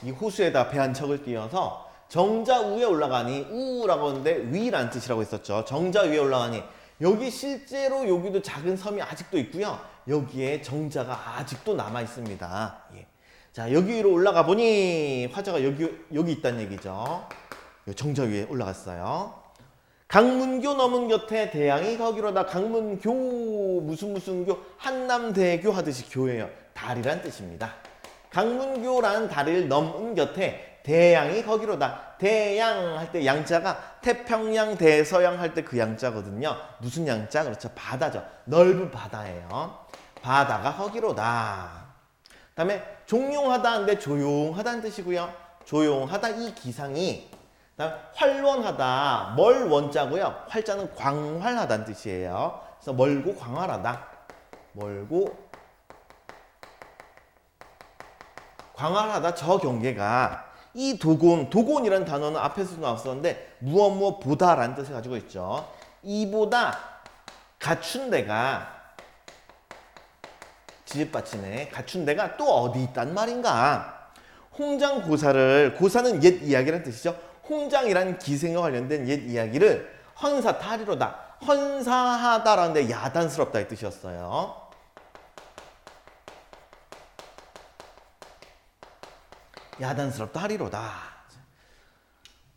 이 호수에다 배 한 척을 띄어서 정자 위에 올라가니 우라고 하는데 위라는 뜻이라고 했었죠. 정자 위에 올라가니 여기 실제로 여기도 작은 섬이 아직도 있고요. 여기에 정자가 아직도 남아 있습니다. 예. 자, 여기로 올라가 보니 화자가 여기 있다는 얘기죠. 정자 위에 올라갔어요. 강문교 넘은 곁에 대양이 거기로다. 강문교 무슨 교? 한남대교 하듯이 교예요. 다리란 뜻입니다. 강문교라는 다리를 넘은 곁에 대양이 거기로다. 대양 할 때 양자가 태평양 대서양 할 때 그 양자거든요. 무슨 양자? 그렇죠. 바다죠. 넓은 바다예요. 바다가 거기로다. 그다음에 종용하다 하는데 조용하다는 뜻이고요. 조용하다 이 기상이 그다음 활원하다. 멀 원자고요. 활자는 광활하다는 뜻이에요. 그래서 멀고 광활하다. 멀고 광활하다. 저 경계가 이 도곤이라는 단어는 앞에서도 나왔었는데 무엇 보다라는 뜻을 가지고 있죠. 이보다 갖춘 데가 지읒받침에 갖춘 데가 또 어디 있단 말인가. 고사는 옛 이야기라는 뜻이죠. 홍장이라는 기생과 관련된 옛 이야기를 헌사타리로다. 헌사하다라는 데 야단스럽다 이 뜻이었어요. 야단스럽다 하리로다.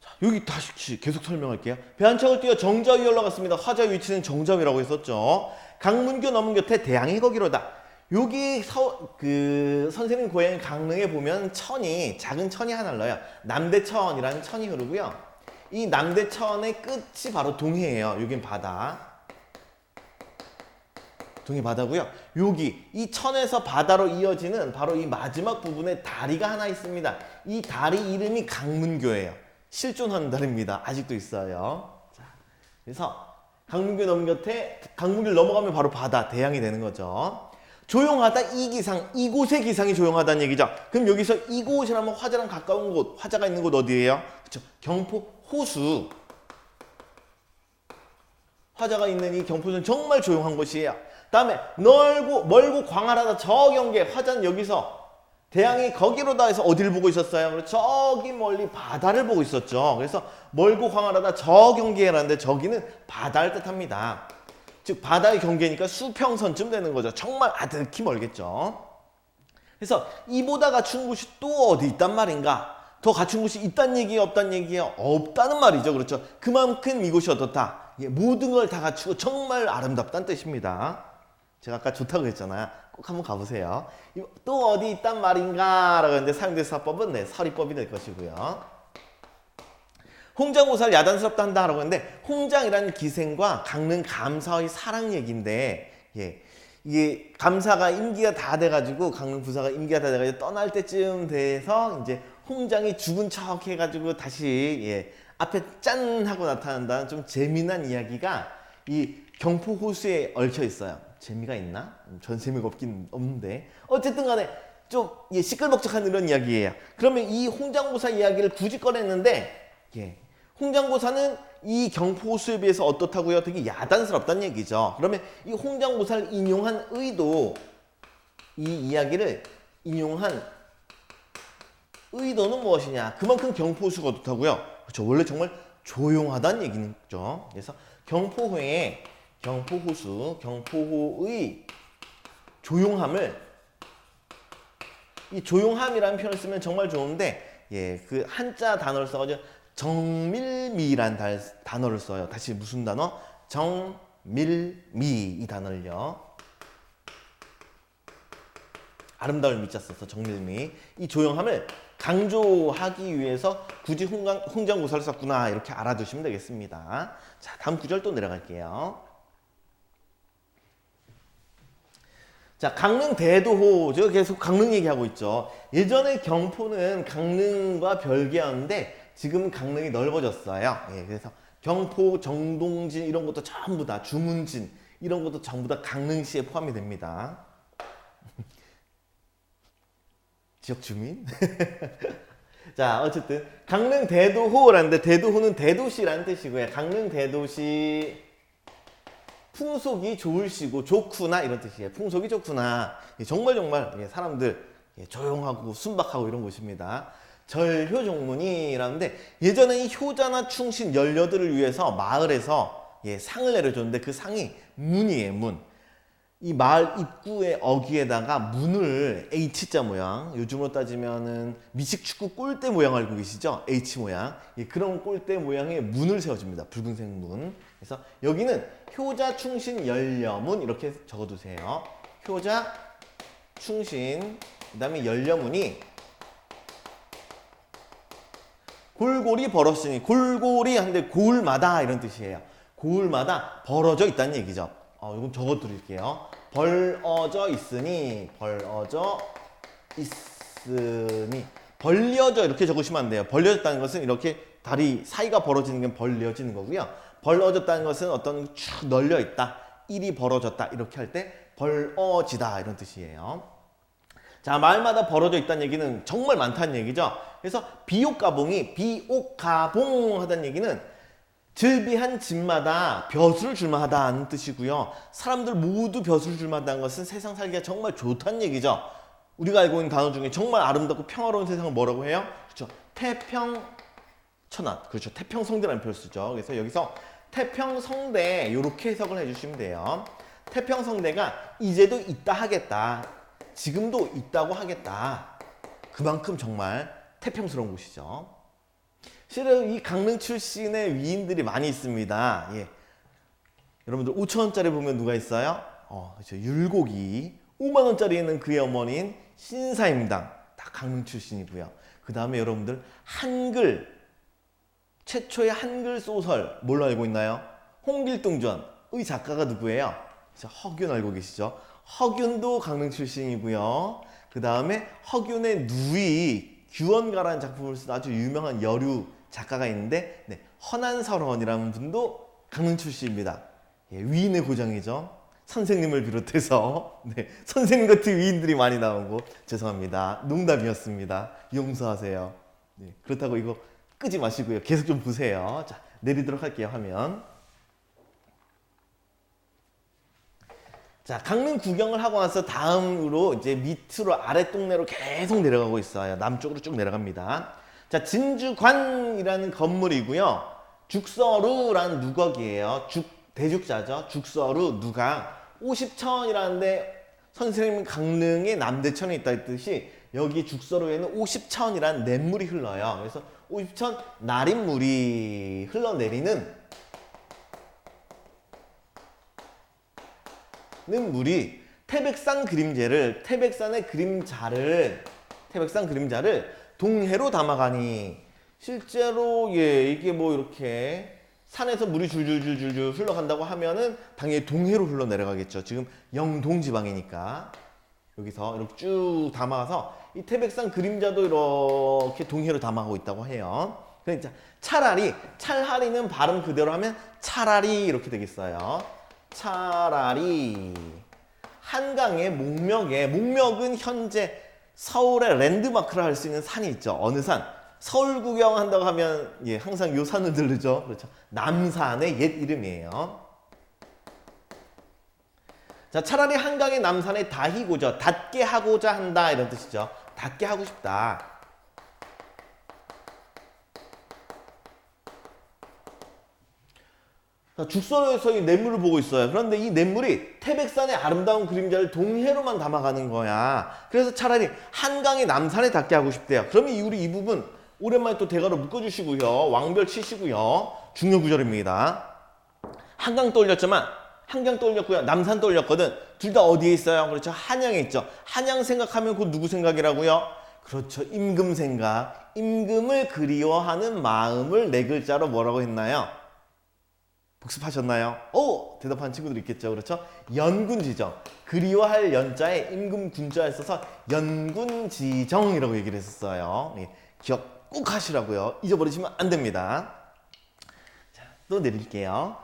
자, 여기 다시 계속 설명할게요. 배 한 척을 띄어 정자 위에 올라갔습니다. 화자 위치는 정자위라고 했었죠. 강문교 넘은 곁에 대양이 거기로다. 여기 선생님 고향 강릉에 보면 천이, 작은 천이 하나 흘러요. 남대천이라는 천이 흐르고요. 이 남대천의 끝이 바로 동해예요. 여긴 바다. 동해 바다고요. 여기 이 천에서 바다로 이어지는 바로 이 마지막 부분에 다리가 하나 있습니다. 이 다리 이름이 강문교예요. 실존하는 다리입니다. 아직도 있어요. 자, 그래서 강문교 넘은 곁에 강문교를 넘어가면 바로 바다, 대양이 되는 거죠. 조용하다 이 기상, 이곳의 기상이 조용하다는 얘기죠. 그럼 여기서 이곳이라면 화자랑 가까운 곳, 화자가 있는 곳 어디예요? 그렇죠. 경포 호수. 화자가 있는 이 경포는 정말 조용한 곳이에요. 다음에 멀고 광활하다 저 경계, 화자는 여기서 대양이 거기로다 해서 어디를 보고 있었어요? 저기 멀리 바다를 보고 있었죠. 그래서 멀고 광활하다 저 경계라는데 저기는 바다를 뜻합니다. 즉 바다의 경계니까 수평선쯤 되는 거죠. 정말 아득히 멀겠죠. 그래서 이보다 갖춘 곳이 또 어디 있단 말인가? 더 갖춘 곳이 있단 얘기예요? 없단 얘기예요? 없다는 말이죠. 그렇죠. 그만큼 이곳이 어떻다? 모든 걸 다 갖추고 정말 아름답다는 뜻입니다. 제가 아까 좋다고 했잖아요. 꼭 한번 가보세요. 또 어디 있단 말인가? 라고 했는데 사용대사법은 네, 서리법이 될 것이고요. 홍장고사를 야단스럽다 한다 라고 했는데 홍장이라는 기생과 강릉 감사의 사랑 얘기인데 이게 감사가 임기가 다 돼가지고 강릉 부사가 임기가 다 돼가지고 떠날 때쯤 돼서 이제 홍장이 죽은 척 해가지고 다시 앞에 짠 하고 나타난다는 좀 재미난 이야기가 이 경포 호수에 얽혀 있어요. 재미가 있나? 전 재미가 없는데 어쨌든 간에 좀 시끌벅적한 이런 이야기예요. 그러면 이 홍장고사 이야기를 굳이 꺼냈는데 홍장고사는 이 경포호수에 비해서 어떻다고요? 되게 야단스럽다는 얘기죠. 그러면 이 홍장고사를 인용한 의도, 이 이야기를 인용한 의도는 무엇이냐? 그만큼 경포호수가 어떻다고요? 그렇죠. 원래 정말 조용하다는 얘기죠. 그래서 경포호의 경포호수, 경포호의 조용함을 이 조용함이라는 표현을 쓰면 정말 좋은데 그 한자 단어를 써가지고 정밀미라는 단어를 써요. 다시 무슨 단어? 정밀미 이 단어를요. 아름다울 미자 써서 정밀미. 이 조용함을 강조하기 위해서 굳이 홍장고사를 썼구나 이렇게 알아두시면 되겠습니다. 자, 다음 구절 또 내려갈게요. 자, 강릉 대도호. 제가 계속 강릉 얘기하고 있죠. 예전에 경포는 강릉과 별개였는데 지금 강릉이 넓어졌어요. 그래서 경포, 정동진 이런 것도 전부 다 주문진 이런 것도 전부 다 강릉시에 포함이 됩니다. 지역 주민? 자, 어쨌든 강릉 대도호라는데 대도호는 대도시라는 뜻이고요. 강릉 대도시 풍속이 좋으시고 좋구나 이런 뜻이에요. 풍속이 좋구나. 정말 사람들 조용하고 순박하고 이런 곳입니다. 절효종문이라는데 예전에 이 효자나 충신 18을 위해서 마을에서 상을 내려줬는데 그 상이 문이에요. 문. 이 마을 입구의 어귀에다가 문을 H자 모양, 요즘으로 따지면은 미식축구 골대 모양 알고 계시죠? H 모양. 그런 골대 모양의 문을 세워줍니다. 붉은색 문. 그래서 여기는 효자, 충신, 연려문 이렇게 적어두세요. 효자, 충신, 그 다음에 연려문이 골골이 벌었으니, 골골이 한데 고을마다 이런 뜻이에요. 고을마다 벌어져 있다는 얘기죠. 이건 적어드릴게요. 벌어져 있으니, 벌려져 이렇게 적으시면 안 돼요. 벌려졌다는 것은 이렇게 다리 사이가 벌어지는 게 벌려지는 거고요. 벌어졌다는 것은 어떤 쭉 널려 있다, 일이 벌어졌다 이렇게 할 때 벌어지다 이런 뜻이에요. 자, 마을마다 벌어져 있다는 얘기는 정말 많다는 얘기죠. 그래서 비옥가봉이 비옥가봉 하다는 얘기는 즐비한 집마다 벼슬을 줄만하다는 뜻이고요. 사람들 모두 벼슬을 줄만하다는 것은 세상 살기가 정말 좋다는 얘기죠. 우리가 알고 있는 단어 중에 정말 아름답고 평화로운 세상을 뭐라고 해요? 그렇죠. 태평천하. 그렇죠. 태평성대라는 표현을 쓰죠. 그래서 여기서 태평성대 이렇게 해석을 해주시면 돼요. 태평성대가 이제도 있다 하겠다. 지금도 있다고 하겠다. 그만큼 정말 태평스러운 곳이죠. 실은 이 강릉 출신의 위인들이 많이 있습니다. 예. 여러분들 5,000원짜리 보면 누가 있어요? 그렇죠. 율곡이. 5만 원짜리에는 그의 어머니인 신사임당. 다 강릉 출신이고요. 그 다음에 여러분들 한글, 최초의 한글 소설 뭘로 알고 있나요? 홍길동전의 작가가 누구예요? 허균 알고 계시죠? 허균도 강릉 출신이고요. 그 다음에 허균의 누이 규원가라는 작품을 쓴 아주 유명한 여류 작가가 있는데, 네, 허난설원이라는 분도 강릉 출신입니다. 예, 위인의 고장이죠. 선생님을 비롯해서 네, 선생님 같은 위인들이 많이 나오고, 죄송합니다. 농담이었습니다. 용서하세요. 네, 그렇다고 이거 끄지 마시고요. 계속 좀 보세요. 자, 내리도록 할게요. 화면. 자, 강릉 구경을 하고 나서 다음으로 이제 밑으로 아랫동네로 계속 내려가고 있어요. 남쪽으로 쭉 내려갑니다. 자, 진주관이라는 건물이고요. 죽서루라는 누각이에요. 대죽자죠. 죽서루, 누각. 50천이라는데 선생님 강릉에 남대천에 있다 했듯이 여기 죽서루에는 50천이라는 냇물이 흘러요. 그래서 50천 나린물이 흘러내리는 물이 태백산 그림자를 동해로 담아가니, 실제로 예, 이게 뭐 이렇게 산에서 물이 줄줄줄줄 흘러간다고 하면은 당연히 동해로 흘러내려가겠죠. 지금 영동 지방이니까 여기서 이렇게 쭉 담아가서 이 태백산 그림자도 이렇게 동해로 담아가고 있다고 해요. 그러니까 찰하리는 발음 그대로 하면 차라리 이렇게 되겠어요. 차라리. 한강의 목명은 현재 서울의 랜드마크라 할 수 있는 산이 있죠. 어느 산? 서울 구경한다고 하면 예, 항상 요 산을 들르죠. 그렇죠. 남산의 옛 이름이에요. 자, 차라리 한강의 남산에 다히고자, 닿게 하고자 한다 이런 뜻이죠. 닿게 하고 싶다. 죽서루에서 이 냇물을 보고 있어요. 그런데 이 냇물이 태백산의 아름다운 그림자를 동해로만 담아가는 거야. 그래서 차라리 한강의 남산에 닿게 하고 싶대요. 그러면 우리 이 부분 오랜만에 또 대가로 묶어주시고요. 왕별 치시고요. 중요 구절입니다. 한강 떠올렸지만 한강 떠올렸고요. 남산 떠올렸거든. 둘 다 어디에 있어요? 그렇죠. 한양에 있죠. 한양 생각하면 그 누구 생각이라고요? 그렇죠. 임금 생각. 임금을 그리워하는 마음을 네 글자로 뭐라고 했나요? 복습하셨나요? 대답한 친구들 있겠죠. 그렇죠? 연군지정. 그리워할 연자에 임금 군자에 써서 연군지정이라고 얘기를 했었어요. 예, 기억 꼭 하시라고요. 잊어버리시면 안 됩니다. 자, 또 내릴게요.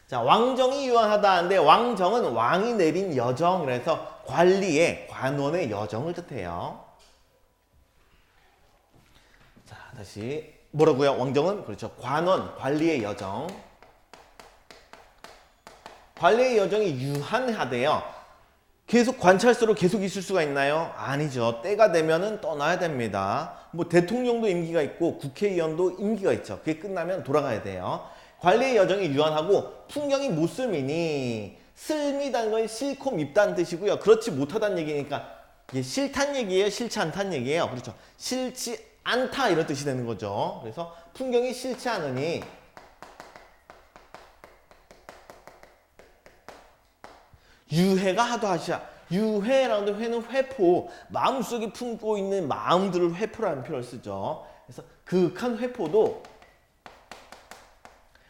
자, 왕정이 유한하다 하는데 왕정은 왕이 내린 여정, 그래서 관원의 여정을 뜻해요. 자, 다시 뭐라고요? 왕정은 그렇죠. 관리의 여정. 관리의 여정이 유한하대요. 계속 관찰소로 계속 있을 수가 있나요? 아니죠. 때가 되면은 떠나야 됩니다. 뭐 대통령도 임기가 있고 국회의원도 임기가 있죠. 그게 끝나면 돌아가야 돼요. 관리의 여정이 유한하고 풍경이 못쓸미니, 쓸미다는 건 싫고 밉다는 뜻이고요. 그렇지 못하다는 얘기니까 이게 싫다는 얘기예요? 싫지 않다는 얘기예요? 그렇죠. 싫지 않다 이런 뜻이 되는 거죠. 그래서 풍경이 싫지 않으니 유해가 하도하시라. 유해라는 회는 회포, 마음속에 품고 있는 마음들을 회포라는 표현을 쓰죠. 그래서 그윽한 회포도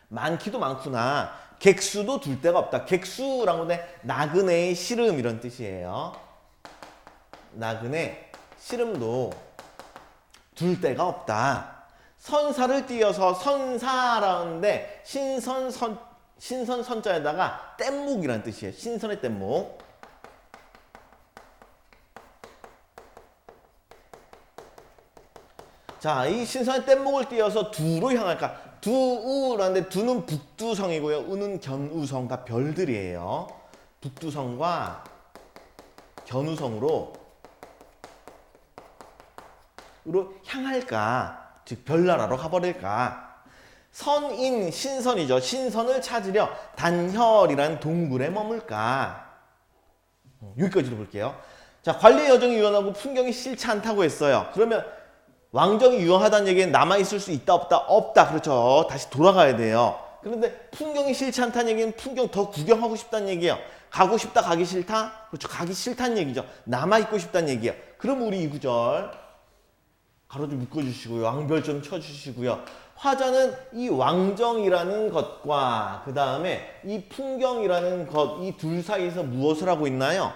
많기도 많구나. 객수도 둘 데가 없다. 객수라고 하는데 나그네의 시름 이런 뜻이에요. 나그네 시름도 둘 데가 없다. 선사를 띄어서 선사라는데 신선 선자에다가 뗏목이라는 뜻이에요. 신선의 뗏목. 자, 이 신선의 뗏목을 띄어서 두로 향할까? 두우라는데 두는 북두성이고요. 우는 견우성. 다 별들이에요. 북두성과 견우성으로 향할까? 즉 별나라로 가버릴까? 선인 신선이죠. 신선을 찾으려 단혈이란 동굴에 머물까? 여기까지로 볼게요. 자, 관리의 여정이 유한하고 풍경이 싫지 않다고 했어요. 그러면 왕정이 유효하다는 얘기는 남아있을 수 있다 없다? 없다. 그렇죠. 다시 돌아가야 돼요. 그런데 풍경이 싫지 않다는 얘기는 풍경 더 구경하고 싶다는 얘기예요. 가고 싶다, 가기 싫다? 그렇죠. 가기 싫다는 얘기죠. 남아있고 싶다는 얘기예요. 그럼 우리 이 구절 가로 좀 묶어주시고요. 왕별 좀 쳐주시고요. 화자는 이 왕정이라는 것과 그 다음에 이 풍경이라는 것, 이 둘 사이에서 무엇을 하고 있나요?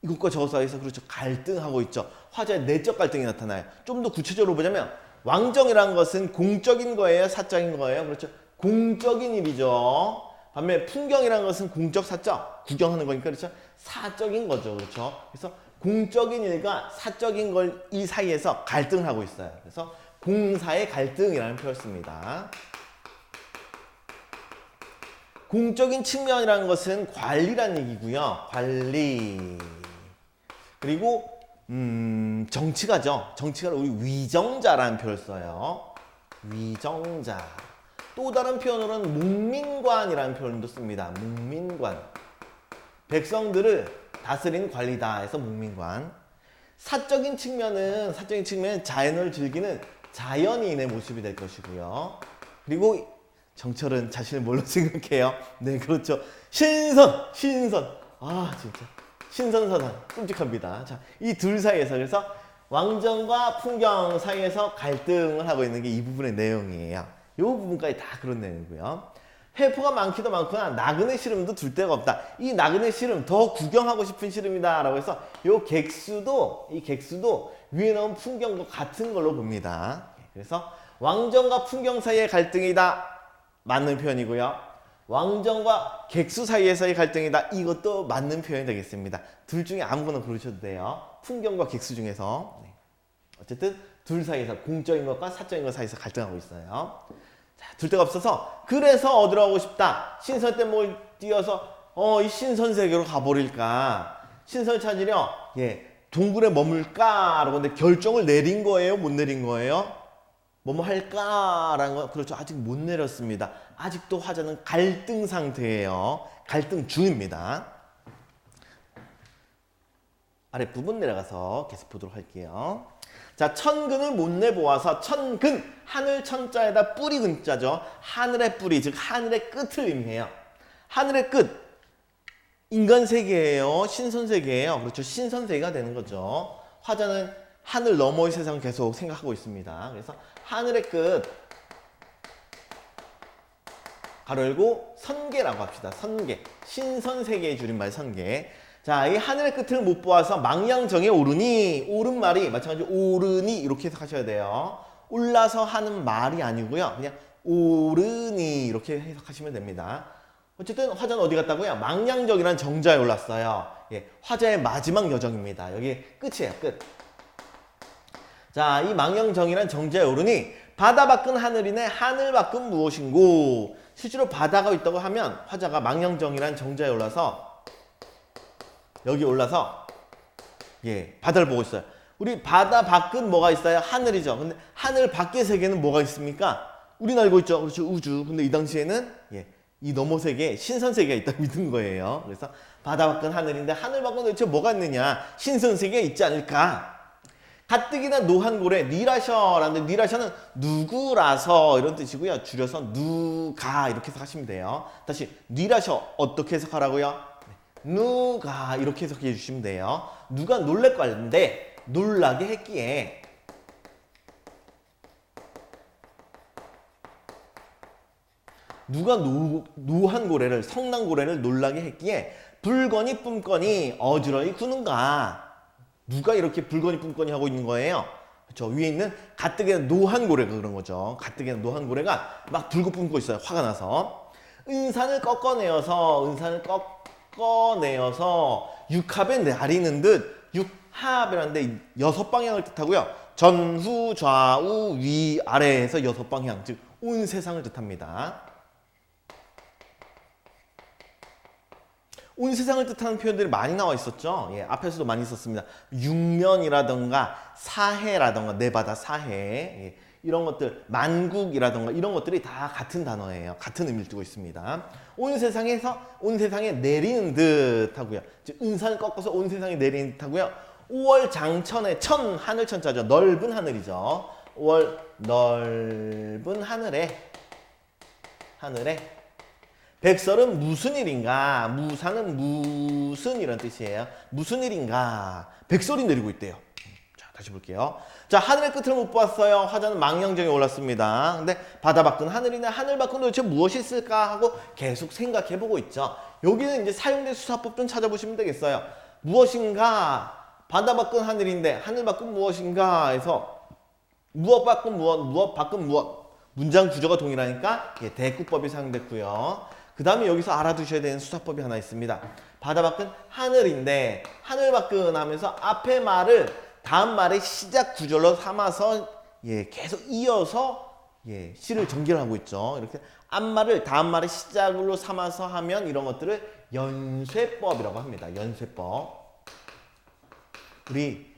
이것과 저것 사이에서 그렇죠. 갈등하고 있죠. 화자의 내적 갈등이 나타나요. 좀 더 구체적으로 보자면 왕정이라는 것은 공적인 거예요? 사적인 거예요? 그렇죠. 공적인 일이죠. 반면에 풍경이라는 것은 공적, 사적, 구경하는 거니까 그렇죠. 사적인 거죠. 그렇죠. 그래서 공적인 일과 사적인 걸 이 사이에서 갈등을 하고 있어요. 그래서 공사의 갈등이라는 표현을 씁니다. 공적인 측면이라는 것은 관리라는 얘기고요. 관리. 그리고 정치가죠. 정치가를 우리 위정자라는 표현을 써요. 위정자. 또 다른 표현으로는 묵민관이라는 표현도 씁니다. 묵민관. 백성들을 다스리는 관리다 해서 묵민관. 사적인 측면은 자연을 즐기는 자연인의 모습이 될 것이고요. 그리고 정철은 자신을 뭘로 생각해요? 네, 그렇죠. 신선. 아, 진짜. 신선사단. 끔찍합니다. 자, 이 둘 사이에서 그래서 왕정과 풍경 사이에서 갈등을 하고 있는 게 이 부분의 내용이에요. 이 부분까지 다 그런 내용이고요. 회포가 많기도 많구나. 나그네 시름도 둘 데가 없다. 이 나그네 시름 더 구경하고 싶은 시름이다 라고 해서 이 객수도 위에 나온 풍경과 같은 걸로 봅니다. 그래서 왕정과 풍경 사이의 갈등이다. 맞는 표현이고요. 왕정과 객수 사이에서의 갈등이다. 이것도 맞는 표현이 되겠습니다. 둘 중에 아무거나 고르셔도 돼요. 풍경과 객수 중에서. 네. 어쨌든 둘 사이에서 공적인 것과 사적인 것 사이에서 갈등하고 있어요. 자, 둘 데가 없어서 그래서 어디로 가고 싶다. 신선 때 뭘 띄어서 이 신선 세계로 가버릴까. 신선을 찾으려 동굴에 머물까? 라고 근데 결정을 내린 거예요? 못 내린 거예요? 뭐뭐 할까라는 거 그렇죠. 아직 못 내렸습니다. 아직도 화자는 갈등 상태예요. 갈등 중입니다. 아랫부분 내려가서 계속 보도록 할게요. 자, 천근을 못 내보아서 천근, 하늘 천자에다 뿌리 근자죠. 하늘의 뿌리, 즉 하늘의 끝을 의미해요. 하늘의 끝, 인간 세계예요. 신선 세계예요. 그렇죠. 신선 세계가 되는 거죠. 화자는 하늘 너머의 세상을 계속 생각하고 있습니다. 그래서 하늘의 끝 가로 열고 선계라고 합시다. 선계. 신선세계의 줄임말 선계. 자, 이 하늘의 끝을 못 보아서 망양정에 오르니, 옳은 말이 마찬가지로 오르니 이렇게 해석하셔야 돼요. 올라서 하는 말이 아니고요. 그냥 오르니 이렇게 해석하시면 됩니다. 어쨌든 화자는 어디 갔다고요? 망양정이라는 정자에 올랐어요. 화자의 마지막 여정입니다. 여기 끝이에요. 끝. 자, 이 망영정이란 정자에 오르니 바다 밖은 하늘이네 하늘 밖은 무엇인고. 실제로 바다가 있다고 하면 화자가 망영정이란 정자에 올라서 여기 올라서 바다를 보고 있어요. 우리 바다 밖은 뭐가 있어요? 하늘이죠. 근데 하늘 밖의 세계는 뭐가 있습니까? 우리는 알고 있죠. 그렇죠. 우주. 근데 이 당시에는 이 너머 세계에 신선 세계가 있다 믿은 거예요. 그래서 바다 밖은 하늘인데 하늘 밖은 도대체 뭐가 있느냐? 신선 세계에 있지 않을까? 가뜩이나 노한고래, 니라셔라는데 니라셔는 누구라서 이런 뜻이고요. 줄여서 누가 이렇게 해석하시면 돼요. 다시 니라셔 어떻게 해석하라고요? 누가 이렇게 해석해 주시면 돼요. 누가 놀랄 건데 놀라게 했기에 누가 노한고래를 성난고래를 놀라게 했기에 불거니 뿜거니 어지러이 구는가. 누가 이렇게 불거니 뿜거니 하고 있는 거예요? 그렇죠. 위에 있는 가뜩이나 노한고래가 그런 거죠. 가뜩이나 노한고래가 막 불고 뿜고 있어요. 화가 나서. 은산을 꺾어내어서 육합에 내리는 듯. 육합이라는데 6방향을 뜻하고요. 전후 좌우 위 아래에서 6방향, 즉 온 세상을 뜻합니다. 온 세상을 뜻하는 표현들이 많이 나와 있었죠. 앞에서도 많이 있었습니다. 육면이라던가 사해라던가 내바다 사해 이런 것들, 만국이라던가 이런 것들이 다 같은 단어예요. 같은 의미를 띠고 있습니다. 온 세상에 내리는 듯 하고요. 즉 은산을 꺾어서 온 세상에 내리는 듯 하고요. 5월 장천에 천 하늘천자죠. 넓은 하늘이죠. 5월 넓은 하늘에 백설은 무슨 일인가? 무사는 무슨 이런 뜻이에요. 무슨 일인가? 백설이 내리고 있대요. 자, 다시 볼게요. 자, 하늘의 끝을 못 봤어요. 화자는 망령정에 올랐습니다. 근데 바다 밖은 하늘이네. 하늘 밖은 도대체 무엇이 있을까 하고 계속 생각해보고 있죠. 여기는 이제 사용된 수사법 좀 찾아보시면 되겠어요. 무엇인가? 바다 밖은 하늘인데 하늘 밖은 무엇인가 해서 무엇 밖은 무엇, 무엇 밖은 무엇. 문장 구조가 동일하니까 대꾸법이 사용됐고요. 그 다음에 여기서 알아두셔야 되는 수사법이 하나 있습니다. 바다 밖은 하늘인데 하늘 밖은 하면서 앞에 말을 다음 말의 시작 구절로 삼아서 계속 이어서 시를 전개하고 있죠. 이렇게 앞말을 다음 말의 시작으로 삼아서 하면 이런 것들을 연쇄법이라고 합니다. 연쇄법. 우리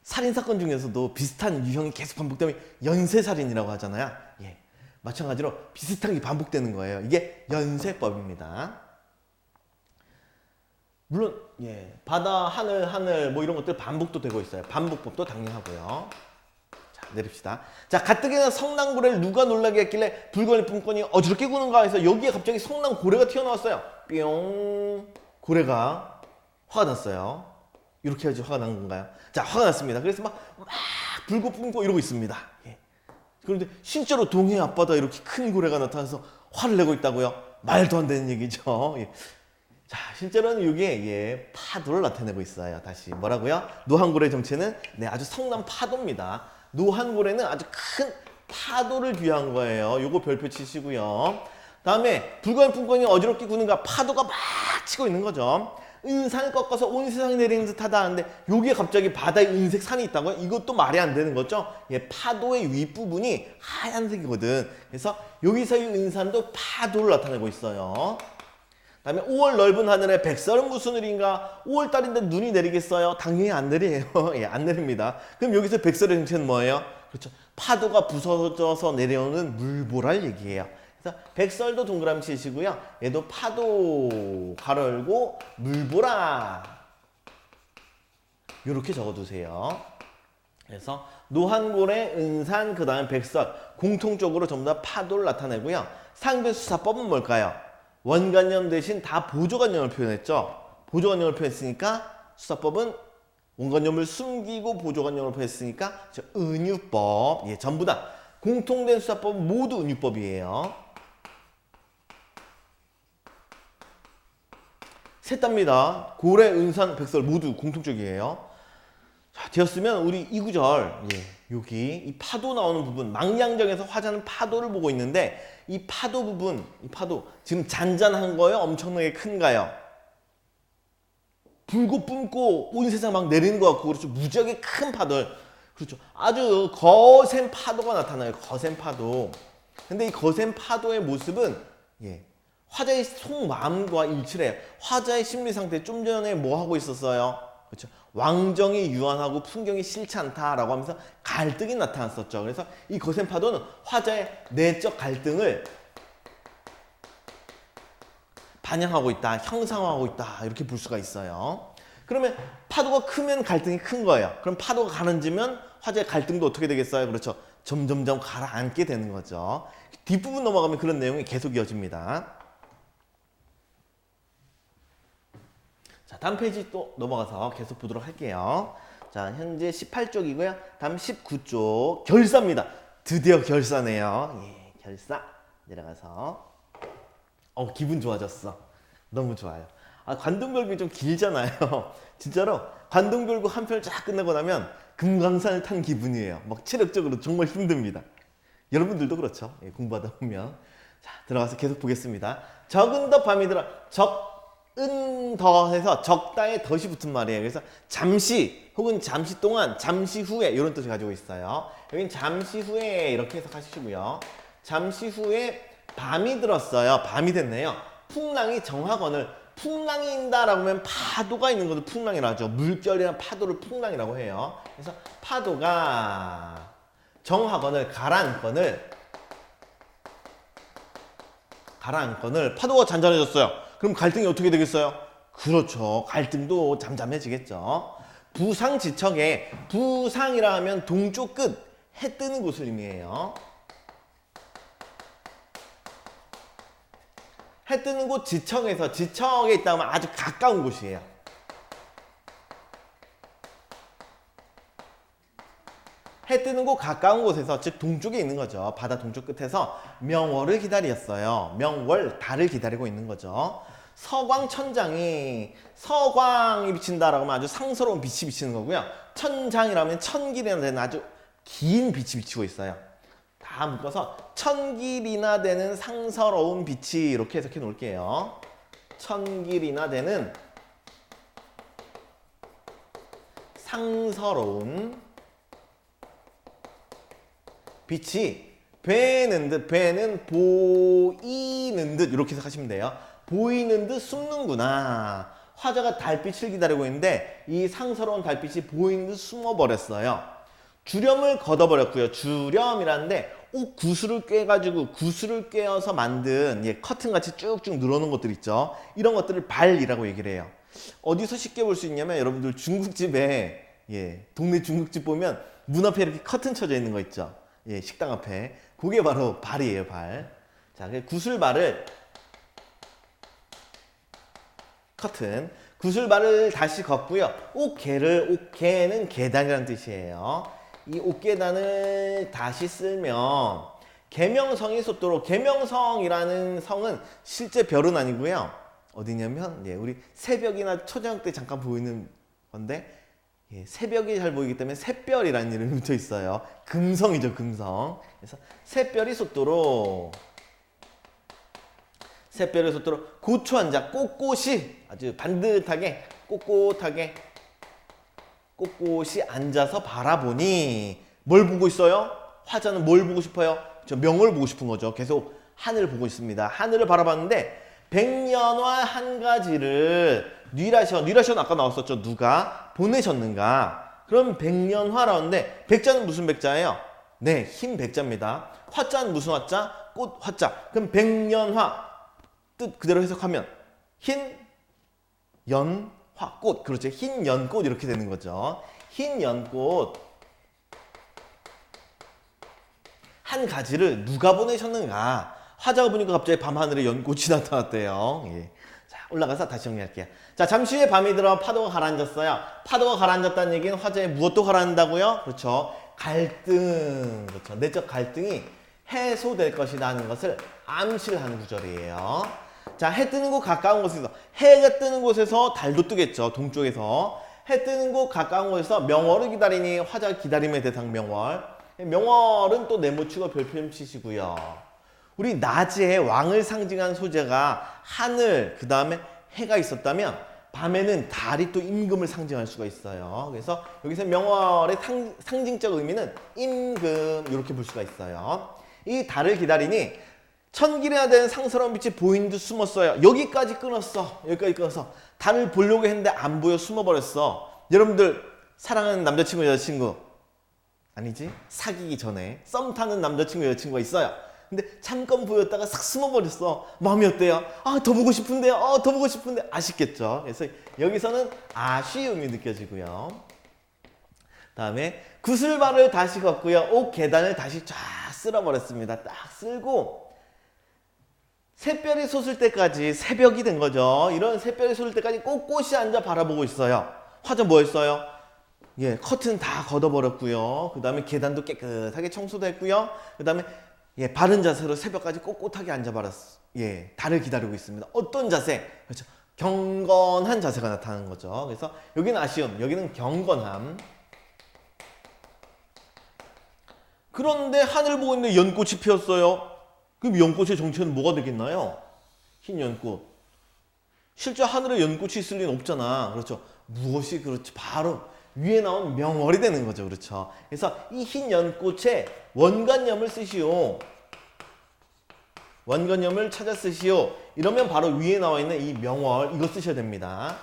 살인사건 중에서도 비슷한 유형이 계속 반복되면 연쇄살인이라고 하잖아요. 마찬가지로 비슷한 게 반복되는 거예요. 이게 연쇄법입니다. 물론 바다, 하늘 뭐 이런 것들 반복도 되고 있어요. 반복법도 당연하고요. 자, 내립시다. 자, 가뜩이나 성난고래를 누가 놀라게 했길래 붉은 품권이 어저렇게 구는가 해서 여기에 갑자기 성난고래가 튀어나왔어요. 뿅. 고래가 화가 났어요. 이렇게 해야지 화가 난 건가요? 자, 화가 났습니다. 그래서 막 불고 뿜고 이러고 있습니다. 그런데 실제로 동해 앞바다에 이렇게 큰 고래가 나타나서 화를 내고 있다고요? 말도 안 되는 얘기죠. 자, 실제로는 이게 파도를 나타내고 있어요. 다시 뭐라고요? 노한고래 정체는 아주 성난 파도입니다. 노한고래는 아주 큰 파도를 귀한 거예요. 요거 별표 치시고요. 다음에 붉은 품권이 어지럽게 구는가? 파도가 막 치고 있는 거죠. 은산을 꺾어서 온 세상이 내리는 듯하다 하는데 여기에 갑자기 바다에 은색 산이 있다고요? 이것도 말이 안 되는 거죠. 파도의 윗부분이 하얀색이거든. 그래서 여기서 이 은산도 파도를 나타내고 있어요. 다음에 5월 넓은 하늘에 백설은 무슨 일인가? 5월달인데 눈이 내리겠어요? 당연히 안 내려요. 안 내립니다. 그럼 여기서 백설의 정체는 뭐예요? 그렇죠. 파도가 부서져서 내려오는 물보랄 얘기예요. 그래서 백설도 동그라미 치시고요. 얘도 파도 가로 열고 물보라 이렇게 적어두세요. 그래서 노한고래, 은산, 그 다음에 백설 공통적으로 전부 다 파도를 나타내고요. 상대수사법은 뭘까요? 원관념 대신 다 보조관념을 표현했죠. 보조관념을 표현했으니까 수사법은 원관념을 숨기고 보조관념을 표현했으니까 은유법. 전부 다 공통된 수사법은 모두 은유법이에요. 셋 답니다. 고래, 은산, 백설 모두 공통적이에요. 자, 되었으면 우리 이 구절, 여기 이 파도 나오는 부분, 망량정에서 화자는 파도를 보고 있는데 이 파도 부분, 이 파도 지금 잔잔한 거예요? 엄청나게 큰가요? 불고 뿜고 온 세상 막 내리는 것 같고, 그렇죠. 무지하게 큰 파도, 그렇죠. 아주 거센 파도가 나타나요. 거센 파도. 근데 이 거센 파도의 모습은 화자의 속마음과 일치를 해요. 화자의 심리 상태 좀 전에 뭐 하고 있었어요? 그렇죠. 왕정이 유한하고 풍경이 싫지 않다라고 하면서 갈등이 나타났었죠. 그래서 이 거센 파도는 화자의 내적 갈등을 반영하고 있다, 형상화하고 있다 이렇게 볼 수가 있어요. 그러면 파도가 크면 갈등이 큰 거예요. 그럼 파도가 가라앉으면 화자의 갈등도 어떻게 되겠어요? 그렇죠. 점점점 가라앉게 되는 거죠. 뒷부분 넘어가면 그런 내용이 계속 이어집니다. 자, 다음 페이지 또 넘어가서 계속 보도록 할게요. 자, 현재 18쪽이고요. 다음 19쪽 결사입니다. 드디어 결사네요. 결사. 내려가서 기분 좋아졌어. 너무 좋아요. 관동별국이 좀 길잖아요. 진짜로 관동별국 한 편을 쫙 끝내고 나면 금강산을 탄 기분이에요. 막 체력적으로 정말 힘듭니다. 여러분들도 그렇죠. 공부하다 보면. 자, 들어가서 계속 보겠습니다. 적은 더 밤이 들어. 적은 더 해서 적다에 덫이 붙은 말이에요. 그래서 잠시 혹은 잠시 동안, 잠시 후에 이런 뜻을 가지고 있어요. 여긴 잠시 후에 이렇게 해석하시고요. 잠시 후에 밤이 들었어요. 밤이 됐네요. 풍랑이 정하건을, 풍랑이 인다라고 하면 파도가 있는 것을 풍랑이라고 하죠. 물결이나 파도를 풍랑이라고 해요. 그래서 파도가 정하건을, 가라앉건을 파도가 잔잔해졌어요. 그럼 갈등이 어떻게 되겠어요? 그렇죠. 갈등도 잠잠해지겠죠. 부상지척에 부상이라 하면 동쪽 끝 해 뜨는 곳을 의미해요. 해 뜨는 곳 지척에서 지척에 있다면 아주 가까운 곳이에요. 해 뜨는 곳 가까운 곳에서 즉 동쪽에 있는 거죠. 바다 동쪽 끝에서 명월을 기다렸어요. 명월 달을 기다리고 있는 거죠. 서광천장이 서광이 비친다라고 하면 아주 상스러운 빛이 비치는 거고요. 천장이라면 천길이나 되는 아주 긴 빛이 비치고 있어요. 다 묶어서 천길이나 되는 상서로운 빛이 이렇게 해석해 놓을게요. 천길이나 되는 상서로운 빛이 배는 듯, 배는 보이는 듯 이렇게 해석하시면 돼요. 보이는 듯 숨는구나. 화자가 달빛을 기다리고 있는데 이 상서로운 달빛이 보이는 듯 숨어버렸어요. 주렴을 걷어버렸고요. 주렴이라는데 옷 구슬을 꿰가지고 구슬을 꿰어서 만든 커튼같이 쭉쭉 늘어놓은 것들 있죠. 이런 것들을 발이라고 얘기를 해요. 어디서 쉽게 볼 수 있냐면 여러분들 중국집에 동네 중국집 보면 문 앞에 이렇게 커튼 쳐져 있는 거 있죠. 식당 앞에. 그게 바로 발이에요, 발. 자, 구슬발을 커튼. 구슬발을 다시 걷고요. 옥계는 계단이라는 뜻이에요. 이 옥계단을 다시 쓰면 계명성이 솟도록 계명성이라는 성은 실제 별은 아니고요. 어디냐면 우리 새벽이나 초저녁 때 잠깐 보이는 건데 새벽이 잘 보이기 때문에 샛별이라는 이름이 붙어 있어요. 금성이죠, 금성. 그래서 샛별이 솟도록 샛별이 솟도록 고추 한 자 꼿꼿이 아주 반듯하게 꼿꼿이 앉아서 바라보니 뭘 보고 있어요? 화자는 뭘 보고 싶어요? 저 명을 보고 싶은 거죠. 계속 하늘을 보고 있습니다. 하늘을 바라봤는데 백년화 한 가지를 뉘라션 아까 나왔었죠. 누가 보내셨는가? 그럼 백년화라는데 백자는 무슨 백자예요? 네, 흰 백자입니다. 화자는 무슨 화자? 꽃 화자. 그럼 백년화 뜻 그대로 해석하면 흰 연화 꽃. 그렇죠. 흰 연꽃 이렇게 되는 거죠. 흰 연꽃 한 가지를 누가 보내셨는가? 화자가 보니까 갑자기 밤하늘에 연꽃이 나타났대요. 자, 올라가서 다시 정리할게요. 자, 잠시 후에 밤이 들어 파도가 가라앉았어요. 파도가 가라앉았다는 얘기는 화자에 무엇도 가라앉는다고요? 그렇죠. 갈등. 그렇죠. 내적 갈등이 해소될 것이다 하는 것을 암시를 하는 구절이에요. 자, 해 뜨는 곳 가까운 곳에서 해가 뜨는 곳에서 달도 뜨겠죠. 동쪽에서 해 뜨는 곳 가까운 곳에서 명월을 기다리니 화자가 기다림의 대상 명월. 명월은 또 네모치고 별표임치시고요. 우리 낮에 왕을 상징한 소재가 하늘, 그 다음에 해가 있었다면 밤에는 달이 또 임금을 상징할 수가 있어요. 그래서 여기서 명월의 상징적 의미는 임금 이렇게 볼 수가 있어요. 이 달을 기다리니 천길이나 되는 상스러운 빛이 보이는 듯 숨었어요. 여기까지 끊었어. 여기까지 끊어서 달을 보려고 했는데 안 보여 숨어버렸어. 여러분들 사랑하는 남자친구 여자친구 아니지? 사귀기 전에 썸 타는 남자친구 여자친구가 있어요. 근데 잠깐 보였다가 싹 숨어버렸어. 마음이 어때요? 아, 더 보고 싶은데요. 더 보고 싶은데. 아쉽겠죠? 그래서 여기서는 아쉬움이 느껴지고요. 다음에 구슬발을 다시 걷고요. 옥 계단을 다시 쫙 쓸어버렸습니다. 딱 쓸고 샛별이 솟을 때까지 새벽이 된 거죠. 이런 샛별이 솟을 때까지 꼿꼿이 앉아 바라보고 있어요. 화자 뭐 했어요? 커튼 다 걷어버렸고요. 그 다음에 계단도 깨끗하게 청소도 했고요. 그 다음에 바른 자세로 새벽까지 꼿꼿하게 앉아버렸어. 달을 기다리고 있습니다. 어떤 자세? 그렇죠. 경건한 자세가 나타나는 거죠. 그래서 여기는 아쉬움, 여기는 경건함. 그런데 하늘 보고 있는데 연꽃이 피었어요. 그럼 연꽃의 정체는 뭐가 되겠나요? 흰 연꽃. 실제 하늘에 연꽃이 있을 리는 없잖아. 그렇죠. 무엇이 그렇지? 바로 위에 나온 명월이 되는 거죠. 그렇죠. 그래서 이 흰 연꽃에 원관념을 쓰시오. 원관념을 찾아 쓰시오. 이러면 바로 위에 나와 있는 이 명월 이거 쓰셔야 됩니다.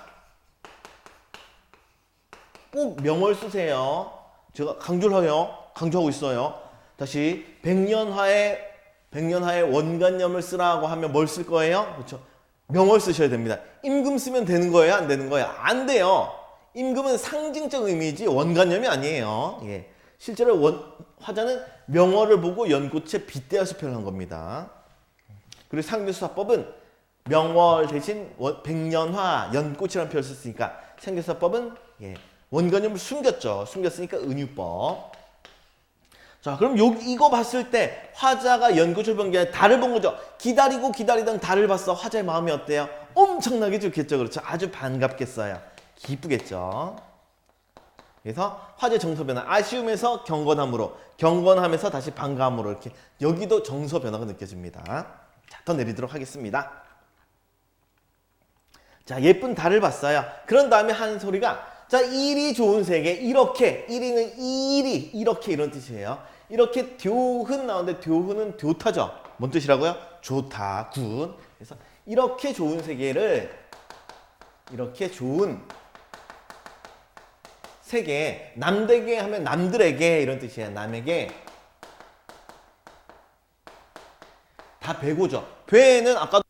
꼭 명월 쓰세요. 제가 강조하고 있어요. 다시 백년화에 원관념을 쓰라고 하면 뭘 쓸 거예요? 그렇죠. 명월 쓰셔야 됩니다. 임금 쓰면 되는 거예요? 안 되는 거예요? 안 돼요. 임금은 상징적 의미지 원관념이 아니에요. 예. 실제로 화자는 명월을 보고 연꽃에 빗대어서 표현한 겁니다. 그리고 상교수사법은 명월 대신 백년화 연꽃이라는 표현을 썼으니까 상교수사법은 예, 원관념을 숨겼죠. 숨겼으니까 은유법. 자, 그럼 이거 봤을 때 화자가 연꽃을 본 게 아니라 달을 본 거죠. 기다리고 기다리던 달을 봤어. 화자의 마음이 어때요? 엄청나게 좋겠죠. 그렇죠. 아주 반갑겠어요. 기쁘겠죠. 그래서 화제 정서 변화, 아쉬움에서 경건함으로, 경건함에서 다시 반감으로 이렇게 여기도 정서 변화가 느껴집니다. 자, 더 내리도록 하겠습니다. 자, 예쁜 달을 봤어요. 그런 다음에 하는 소리가 자, 일이 좋은 세계 이렇게 일이는 일이 이렇게 이런 뜻이에요. 이렇게 묘훈 나오는데 묘훈은 좋다죠. 뭔 뜻이라고요? 좋다, 굿. 그래서 이렇게 좋은 세계를 이렇게 좋은 세계 남에게 하면 남들에게 이런 뜻이에요. 남에게 다 배고죠. 배는 아까